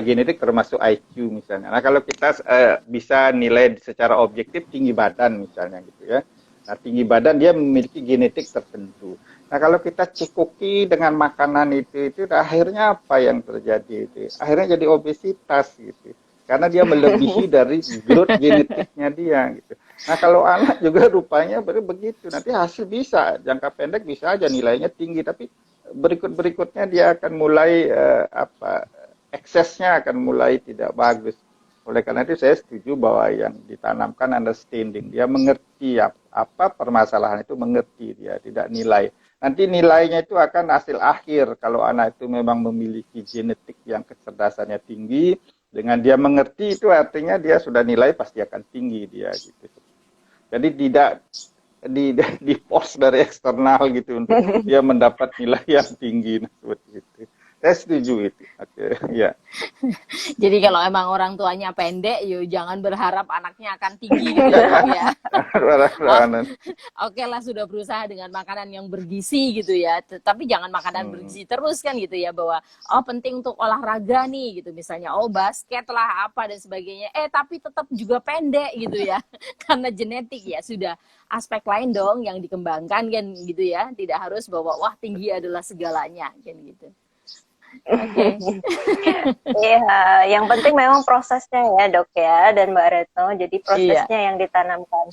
genetik termasuk IQ misalnya. Nah kalau kita bisa nilai secara objektif tinggi badan misalnya gitu ya. Nah tinggi badan dia memiliki genetik tertentu. Nah kalau kita cekoki dengan makanan itu akhirnya apa yang terjadi itu? Akhirnya jadi obesitas gitu. Karena dia melebihi dari growth genetiknya dia gitu. Nah kalau anak juga rupanya begitu. Nanti hasil bisa, jangka pendek bisa aja nilainya tinggi, tapi berikutnya dia akan mulai eksesnya akan mulai tidak bagus. Oleh karena itu saya setuju bahwa yang ditanamkan understanding, dia mengerti apa permasalahan itu, mengerti, dia tidak nilai. Nanti nilainya itu akan hasil akhir. Kalau anak itu memang memiliki genetik yang kecerdasannya tinggi, dengan dia mengerti itu artinya dia sudah nilai pasti akan tinggi dia gitu. Jadi tidak di force dari eksternal gitu untuk dia mendapat nilai yang tinggi, nah, seperti itu. Saya setuju itu. Oke, ya. Jadi kalau emang orang tuanya pendek, yuk jangan berharap anaknya akan tinggi gitu ya. Oke lah, sudah berusaha dengan makanan yang bergizi gitu ya. Tapi jangan makanan bergizi terus kan gitu ya, bahwa penting untuk olahraga nih gitu misalnya, basket lah apa dan sebagainya. Tapi tetap juga pendek gitu ya. Karena genetik ya, sudah aspek lain dong yang dikembangkan kan gitu ya. Tidak harus bahwa wah tinggi adalah segalanya kan gitu. Oke. Iya, yang penting memang prosesnya ya dok ya, dan Mbak Retno. Jadi prosesnya yang ditanamkan.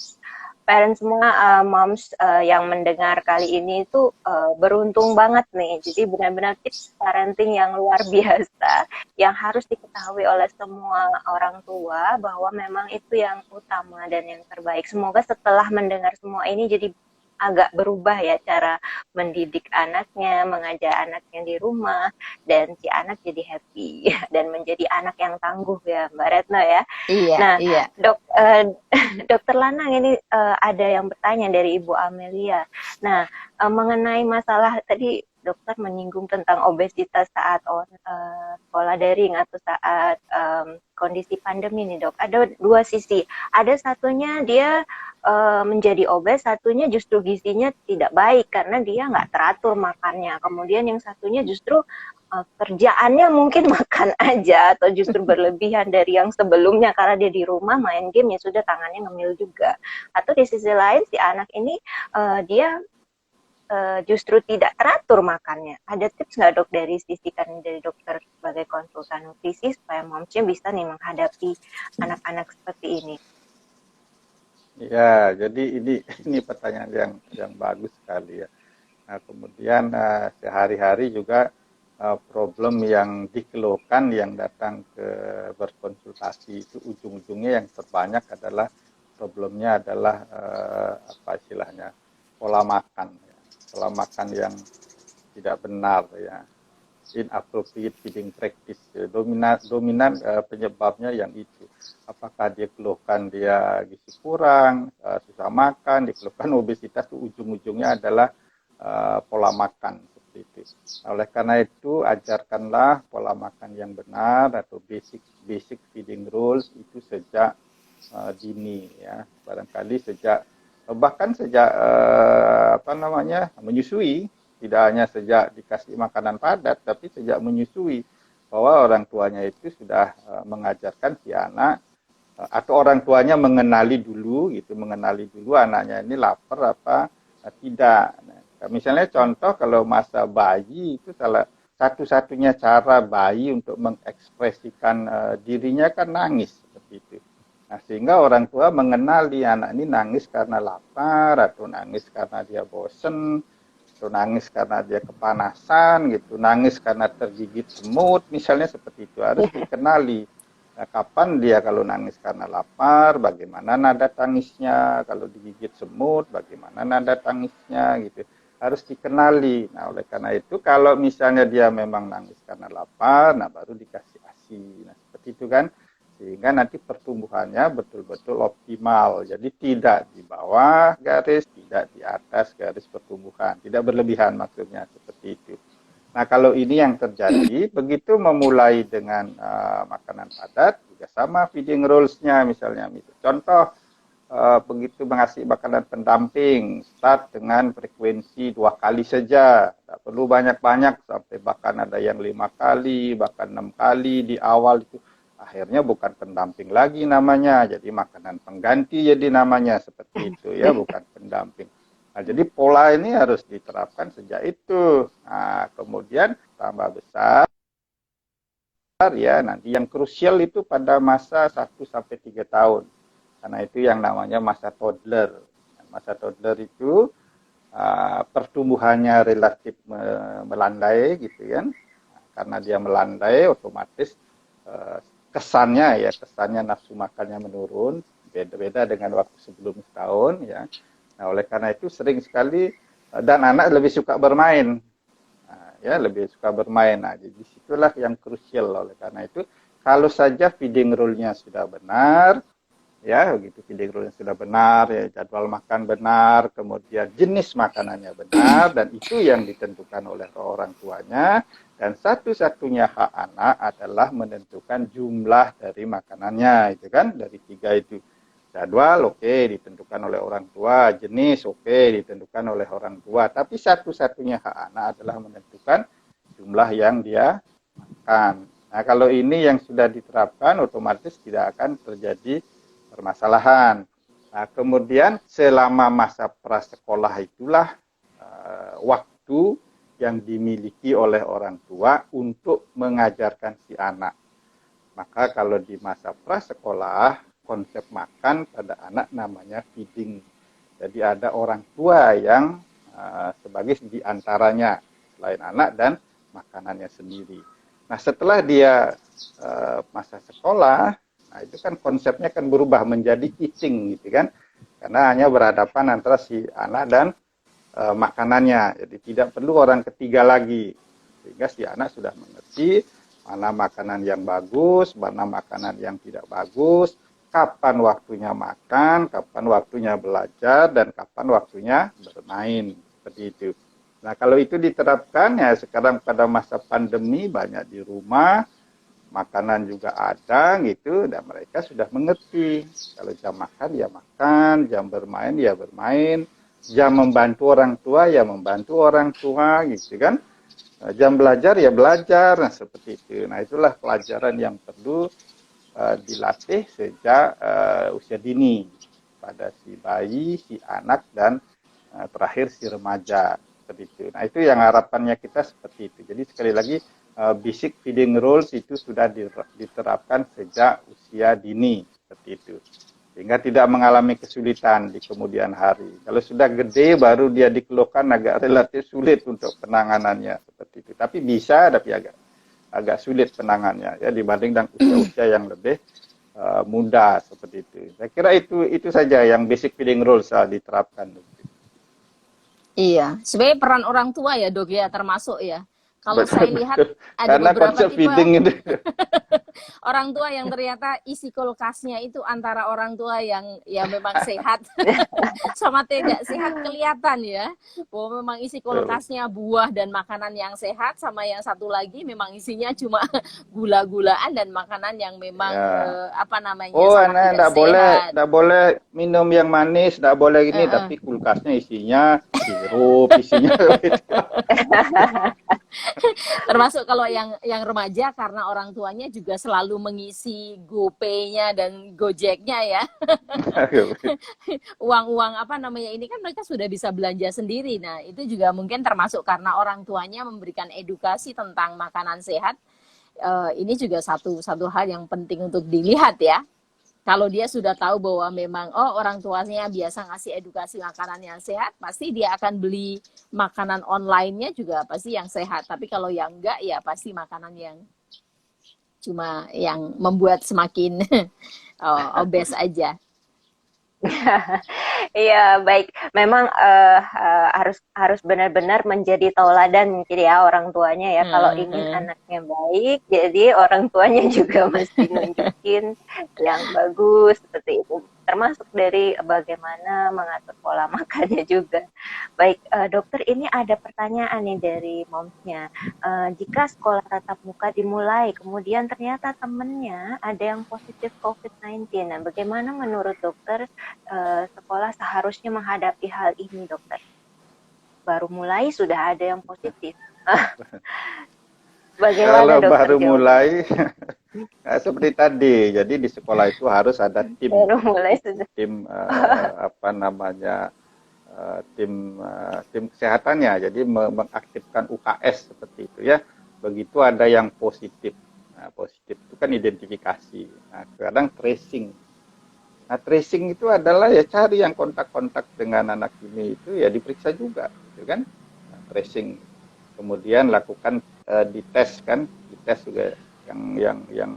Parents semua, moms yang mendengar kali ini itu beruntung banget nih. Jadi benar-benar tips parenting yang luar biasa, yang harus diketahui oleh semua orang tua, bahwa memang itu yang utama dan yang terbaik. Semoga setelah mendengar semua ini jadi agak berubah ya cara mendidik anaknya, mengajar anaknya di rumah, dan si anak jadi happy dan menjadi anak yang tangguh ya Mbak Retno ya. Iya, nah, iya. Dokter Lanang ini ada yang bertanya dari Ibu Amelia. Nah, mengenai masalah tadi dokter menyinggung tentang obesitas saat sekolah daring atau saat kondisi pandemi nih dok. Ada dua sisi. Ada satunya dia menjadi obes, satunya justru gizinya tidak baik karena dia nggak teratur makannya. Kemudian yang satunya justru kerjaannya mungkin makan aja atau justru berlebihan dari yang sebelumnya karena dia di rumah main game ya sudah tangannya ngemil juga. Atau di sisi lain si anak ini dia justru tidak teratur makannya. Ada tips nggak dok dari sisi kan dari dokter sebagai konsultan nutrisi supaya momsnya bisa nih menghadapi anak-anak seperti ini? Ya, jadi ini pertanyaan yang bagus sekali ya. Nah, kemudian sehari-hari juga problem yang dikeluhkan yang datang ke berkonsultasi itu ujung-ujungnya yang terbanyak adalah problemnya adalah apa istilahnya, pola makan ya. Pola makan yang tidak benar ya, inappropriate feeding practice ya. Dominan penyebabnya yang itu. Apakah dia keluhkan dia gizi kurang, susah makan, dikeluhkan obesitas, itu ujung-ujungnya adalah pola makan seperti itu. Nah, oleh karena itu ajarkanlah pola makan yang benar atau basic feeding rules itu sejak dini ya, barangkali bahkan sejak menyusui, tidak hanya sejak dikasih makanan padat, tapi sejak menyusui, bahwa orang tuanya itu sudah mengajarkan si anak atau orang tuanya mengenali dulu gitu, mengenali dulu anaknya ini lapar apa tidak. Nah, misalnya contoh kalau masa bayi itu salah satu-satunya cara bayi untuk mengekspresikan dirinya kan nangis seperti itu. Nah, sehingga orang tua mengenali anak ini nangis karena lapar atau nangis karena dia bosen atau nangis karena dia kepanasan gitu, nangis karena tergigit semut misalnya seperti itu harus dikenali. Nah, kapan dia kalau nangis karena lapar, bagaimana nada tangisnya, kalau digigit semut, bagaimana nada tangisnya gitu. Harus dikenali. Nah, oleh karena itu kalau misalnya dia memang nangis karena lapar, nah baru dikasih ASI. Nah, seperti itu kan. Sehingga nanti pertumbuhannya betul-betul optimal. Jadi tidak di bawah garis, tidak di atas garis pertumbuhan. Tidak berlebihan maksudnya seperti itu. Nah, kalau ini yang terjadi, begitu memulai dengan makanan padat, juga sama feeding rules-nya misalnya. Contoh, begitu mengasih makanan pendamping, start dengan frekuensi 2 kali saja. Tak perlu banyak-banyak, sampai bahkan ada yang 5 kali, bahkan 6 kali di awal itu. Akhirnya bukan pendamping lagi namanya, jadi makanan pengganti jadi namanya, seperti itu ya, bukan pendamping. Nah, jadi pola ini harus diterapkan sejak itu. Nah, kemudian tambah besar ya, nanti yang krusial itu pada masa 1 sampai 3 tahun. Karena itu yang namanya masa toddler. Masa toddler itu pertumbuhannya relatif melandai gitu kan. Karena dia melandai otomatis kesannya nafsu makannya menurun, beda-beda dengan waktu sebelum setahun ya. Nah, oleh karena itu sering sekali dan anak lebih suka bermain. Nah, ya, lebih suka bermain. Nah, jadi disitulah yang krusial. Oleh karena itu kalau saja feeding rule-nya sudah benar, ya begitu feeding rule-nya sudah benar, ya jadwal makan benar, kemudian jenis makanannya benar, dan itu yang ditentukan oleh orang tuanya. Dan satu-satunya hak anak adalah menentukan jumlah dari makanannya, itu kan dari 3 itu. Jadwal oke, ditentukan oleh orang tua, jenis oke, ditentukan oleh orang tua, tapi satu-satunya hak anak adalah menentukan jumlah yang dia makan. Nah, kalau ini yang sudah diterapkan, otomatis tidak akan terjadi permasalahan. Nah, kemudian selama masa prasekolah itulah waktu yang dimiliki oleh orang tua untuk mengajarkan si anak. Maka kalau di masa prasekolah, konsep makan pada anak namanya feeding. Jadi ada orang tua yang sebagai diantaranya, selain anak dan makanannya sendiri. Nah, setelah dia masa sekolah, nah itu kan konsepnya kan berubah menjadi eating gitu kan. Karena hanya berhadapan antara si anak dan makanannya, jadi tidak perlu orang ketiga lagi, sehingga si anak sudah mengerti mana makanan yang bagus, mana makanan yang tidak bagus, kapan waktunya makan, kapan waktunya belajar, dan kapan waktunya bermain, seperti itu. Nah, kalau itu diterapkan ya sekarang pada masa pandemi banyak di rumah, makanan juga ada gitu, dan mereka sudah mengerti kalau jam makan ya makan, jam bermain ya bermain, jam membantu orang tua ya membantu orang tua gitu kan, jam belajar ya belajar. Nah, seperti itu. Nah, itulah pelajaran yang perlu dilatih sejak usia dini pada si bayi, si anak, dan terakhir si remaja, seperti itu. Nah, itu yang harapannya kita seperti itu. Jadi sekali lagi basic feeding rules itu sudah diterapkan sejak usia dini, seperti itu, sehingga tidak mengalami kesulitan di kemudian hari. Kalau sudah gede baru dia dikeluhkan agak relatif sulit untuk penanganannya, seperti itu. Tapi bisa, tapi agak sulit penangannya ya dibanding dengan usia-usia yang lebih muda, seperti itu. Saya kira itu saja yang basic feeding rules diterapkan. Iya, sebenarnya peran orang tua ya Dok ya, termasuk ya. Kalau Betul, saya lihat betul. ada Karena beberapa konsep tipe feeding itu. orang tua yang ternyata isi kulkasnya itu antara orang tua yang ya memang sehat sama tidak sehat kelihatan ya. Bahwa memang isi kulkasnya buah dan makanan yang sehat, sama yang satu lagi memang isinya cuma gula-gulaan dan makanan yang memang Ya. apa namanya Oh, sangat anak tidak sehat. enggak boleh minum yang manis, enggak boleh ini, tapi kulkasnya isinya sirup isinya. Termasuk kalau yang remaja karena orang tuanya juga selalu mengisi GoPay-nya dan Gojek-nya ya. Uang-uang apa namanya ini kan mereka sudah bisa belanja sendiri. Nah, itu juga mungkin termasuk karena orang tuanya memberikan edukasi tentang makanan sehat. Ini juga satu hal yang penting untuk dilihat ya. Kalau dia sudah tahu bahwa memang orang tuanya biasa ngasih edukasi makanan yang sehat, pasti dia akan beli makanan online-nya juga pasti yang sehat. Tapi kalau yang enggak ya pasti makanan yang cuma yang membuat semakin obes aja. Iya, baik. Memang harus benar-benar menjadi tauladan mungkin ya orang tuanya ya. Kalau ingin anaknya baik, jadi orang tuanya juga mesti nunjukin yang bagus seperti itu. Termasuk dari bagaimana mengatur pola makannya juga. Baik, dokter, ini ada pertanyaan nih dari momsnya. Jika sekolah tatap muka dimulai, kemudian ternyata temennya ada yang positif COVID-19, nah bagaimana menurut dokter sekolah seharusnya menghadapi hal ini, dokter? Baru mulai sudah ada yang positif. Bagaimana, Kalau dokter? baru mulai, seperti tadi, jadi di sekolah itu harus ada tim, baru mulai sudah. tim tim kesehatannya, jadi mengaktifkan UKS seperti itu ya. Begitu ada yang positif, nah positif itu kan identifikasi. Nah kadang tracing. Nah tracing itu adalah ya cari yang kontak-kontak dengan anak ini itu ya diperiksa juga, gitu kan? Nah, tracing, kemudian lakukan dites kan, dites juga yang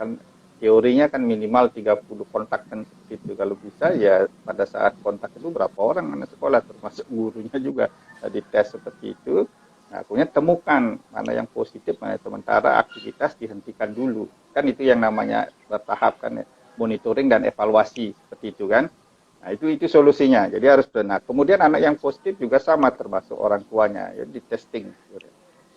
kan teorinya kan minimal 30 kontak kan seperti itu. Kalau bisa ya pada saat kontak itu berapa orang anak sekolah termasuk gurunya juga dites seperti itu. Nah, kemudian temukan mana yang positif, mana sementara aktivitas dihentikan dulu. Kan itu yang namanya bertahap kan ya, monitoring dan evaluasi seperti itu kan. Nah, itu solusinya. Jadi harus benar. Kemudian anak yang positif juga sama termasuk orang tuanya ya di testing.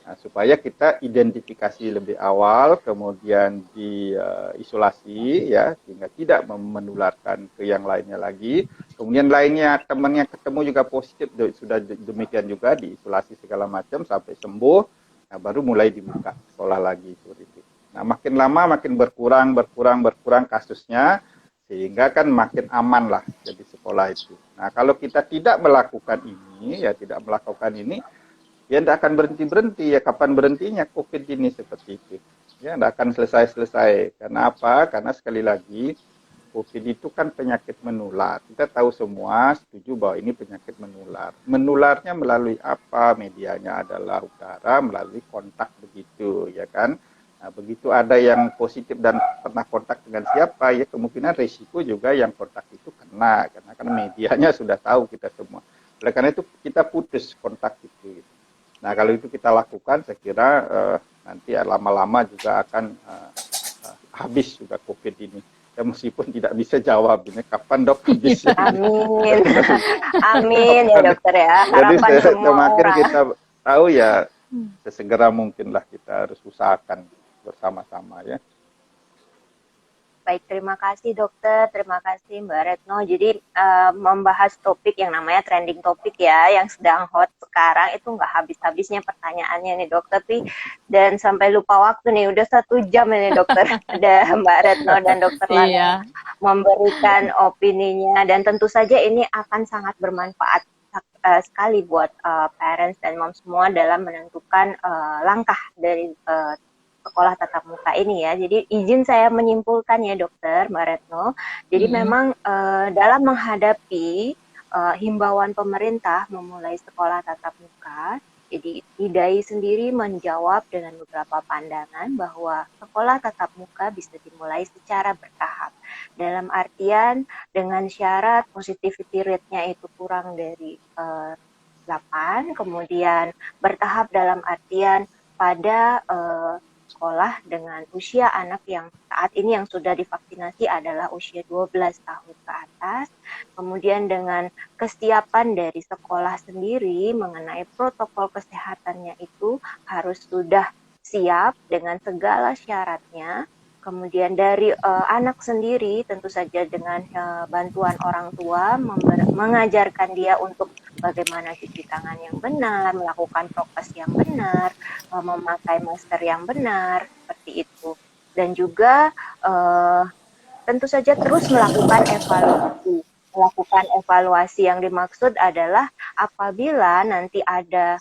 Nah, supaya kita identifikasi lebih awal, kemudian diisolasi ya sehingga tidak menularkan ke yang lainnya lagi. Kemudian lainnya temannya ketemu juga positif, sudah demikian juga diisolasi segala macam sampai sembuh. Nah, baru mulai dibuka sekolah lagi seperti itu. Nah, makin lama makin berkurang kasusnya sehingga kan makin aman lah jadi sekolah itu. Nah, kalau kita tidak melakukan ini ya tidak akan berhenti ya. Kapan berhentinya COVID ini seperti itu ya, tidak akan selesai. Karena apa? Karena sekali lagi COVID itu kan penyakit menular. Kita tahu semua, setuju bahwa ini penyakit menular. Menularnya melalui apa? Medianya adalah udara, melalui kontak begitu ya kan. Nah, begitu ada yang positif dan pernah kontak dengan siapa ya, kemungkinan risiko juga yang kontak itu kena, karena kan medianya sudah tahu kita semua. Oleh karena itu kita putus kontak itu. Nah, kalau itu kita lakukan, saya kira nanti lama-lama juga akan habis juga COVID ini. Ya, meskipun tidak bisa jawab ini kapan dok habis. Amin, amin ya dokter ya. Harapan jadi semua semakin orang. kita tahu ya, sesegera mungkinlah kita harus usahakan bersama-sama ya. Baik, terima kasih dokter, terima kasih Mbak Retno. Jadi membahas topik yang namanya trending topik ya, yang sedang hot sekarang itu nggak habis-habisnya pertanyaannya nih dok. Tapi dan sampai lupa waktu nih, udah 1 jam ini dokter. Ada Mbak Retno dan dokter Lana memberikan opininya, dan tentu saja ini akan sangat bermanfaat sekali buat parents dan mom semua dalam menentukan langkah dari sekolah tatap muka ini ya. Jadi izin saya menyimpulkan ya dokter Mbak Retno. Jadi memang dalam menghadapi himbauan pemerintah memulai sekolah tatap muka, jadi IDAI sendiri menjawab dengan beberapa pandangan bahwa sekolah tatap muka bisa dimulai secara bertahap. Dalam artian dengan syarat positivity rate-nya itu kurang dari 8, kemudian bertahap dalam artian pada sekolah dengan usia anak yang saat ini yang sudah divaksinasi adalah usia 12 tahun ke atas, kemudian dengan kesiapan dari sekolah sendiri mengenai protokol kesehatannya itu harus sudah siap dengan segala syaratnya. Kemudian dari anak sendiri tentu saja dengan bantuan orang tua mengajarkan dia untuk bagaimana cuci tangan yang benar, melakukan prokes yang benar, memakai masker yang benar, seperti itu. Dan juga tentu saja terus melakukan evaluasi. Melakukan evaluasi yang dimaksud adalah apabila nanti ada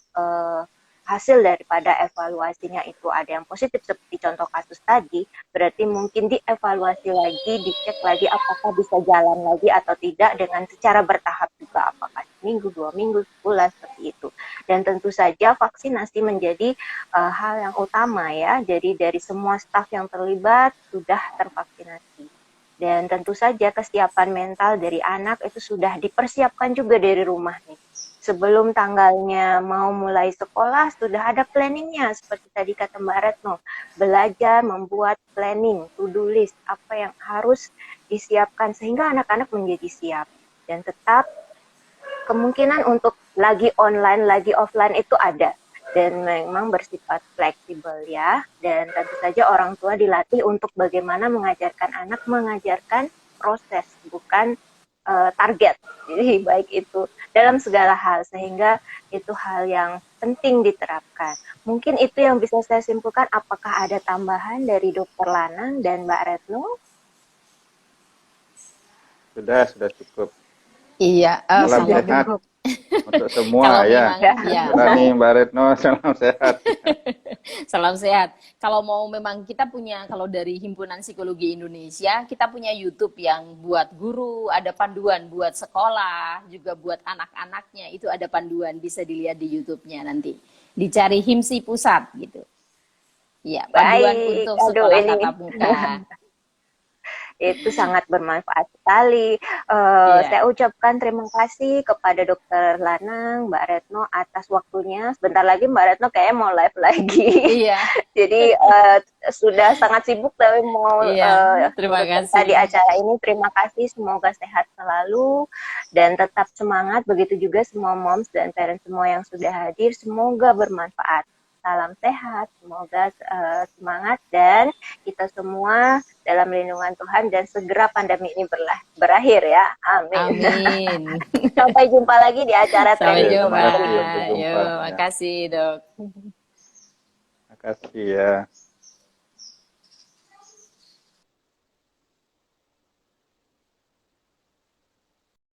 hasil daripada evaluasinya itu ada yang positif seperti contoh kasus tadi, berarti mungkin dievaluasi lagi, dicek lagi apakah bisa jalan lagi atau tidak dengan secara bertahap juga, apakah seminggu, 2 minggu, sebulan, seperti itu. Dan tentu saja vaksinasi menjadi hal yang utama ya, jadi dari semua staf yang terlibat sudah tervaksinasi. Dan tentu saja kesiapan mental dari anak itu sudah dipersiapkan juga dari rumah nih. Sebelum tanggalnya mau mulai sekolah, sudah ada planningnya. Seperti tadi kata Mbak Retno, belajar membuat planning, to-do list, apa yang harus disiapkan sehingga anak-anak menjadi siap. Dan tetap kemungkinan untuk lagi online, lagi offline itu ada. Dan memang bersifat fleksibel ya. Dan tentu saja orang tua dilatih untuk bagaimana mengajarkan anak, mengajarkan proses, bukan target. Jadi baik itu dalam segala hal, sehingga itu hal yang penting diterapkan. Mungkin itu yang bisa saya simpulkan. Apakah ada tambahan dari Dr. Lanang dan Mbak Retno? Sudah cukup. Iya, Salam kalau sehat untuk semua kalau ya. memang ya. Rani, Mbak Retno, salam sehat. Salam sehat. Kalau mau memang kita punya, kalau dari Himpunan Psikologi Indonesia, kita punya YouTube yang buat guru, ada panduan buat sekolah, juga buat anak-anaknya, itu ada panduan, bisa dilihat di YouTube-nya nanti. Dicari HIMSI Pusat gitu. Iya, panduan Baik, untuk aduh sekolah ini tatap muka. itu sangat bermanfaat sekali. Iya, Saya ucapkan terima kasih kepada Dokter Lanang, Mbak Retno atas waktunya. Sebentar lagi Mbak Retno kayaknya mau live lagi. iya, Jadi sudah sangat sibuk tapi mau iya. Terima berserta di kasih. acara ini. Terima kasih, semoga sehat selalu dan tetap semangat. Begitu juga semua moms dan parents semua yang sudah hadir, semoga bermanfaat. Salam sehat, semoga semangat dan kita semua dalam lindungan Tuhan dan segera pandemi ini berakhir ya. Amin. Amin. Sampai jumpa lagi di acara Sampai trending jumpa. Terima kasih, berikutnya. sampai jumpa. Yuk, Ya. makasih, Dok. Terima kasih ya.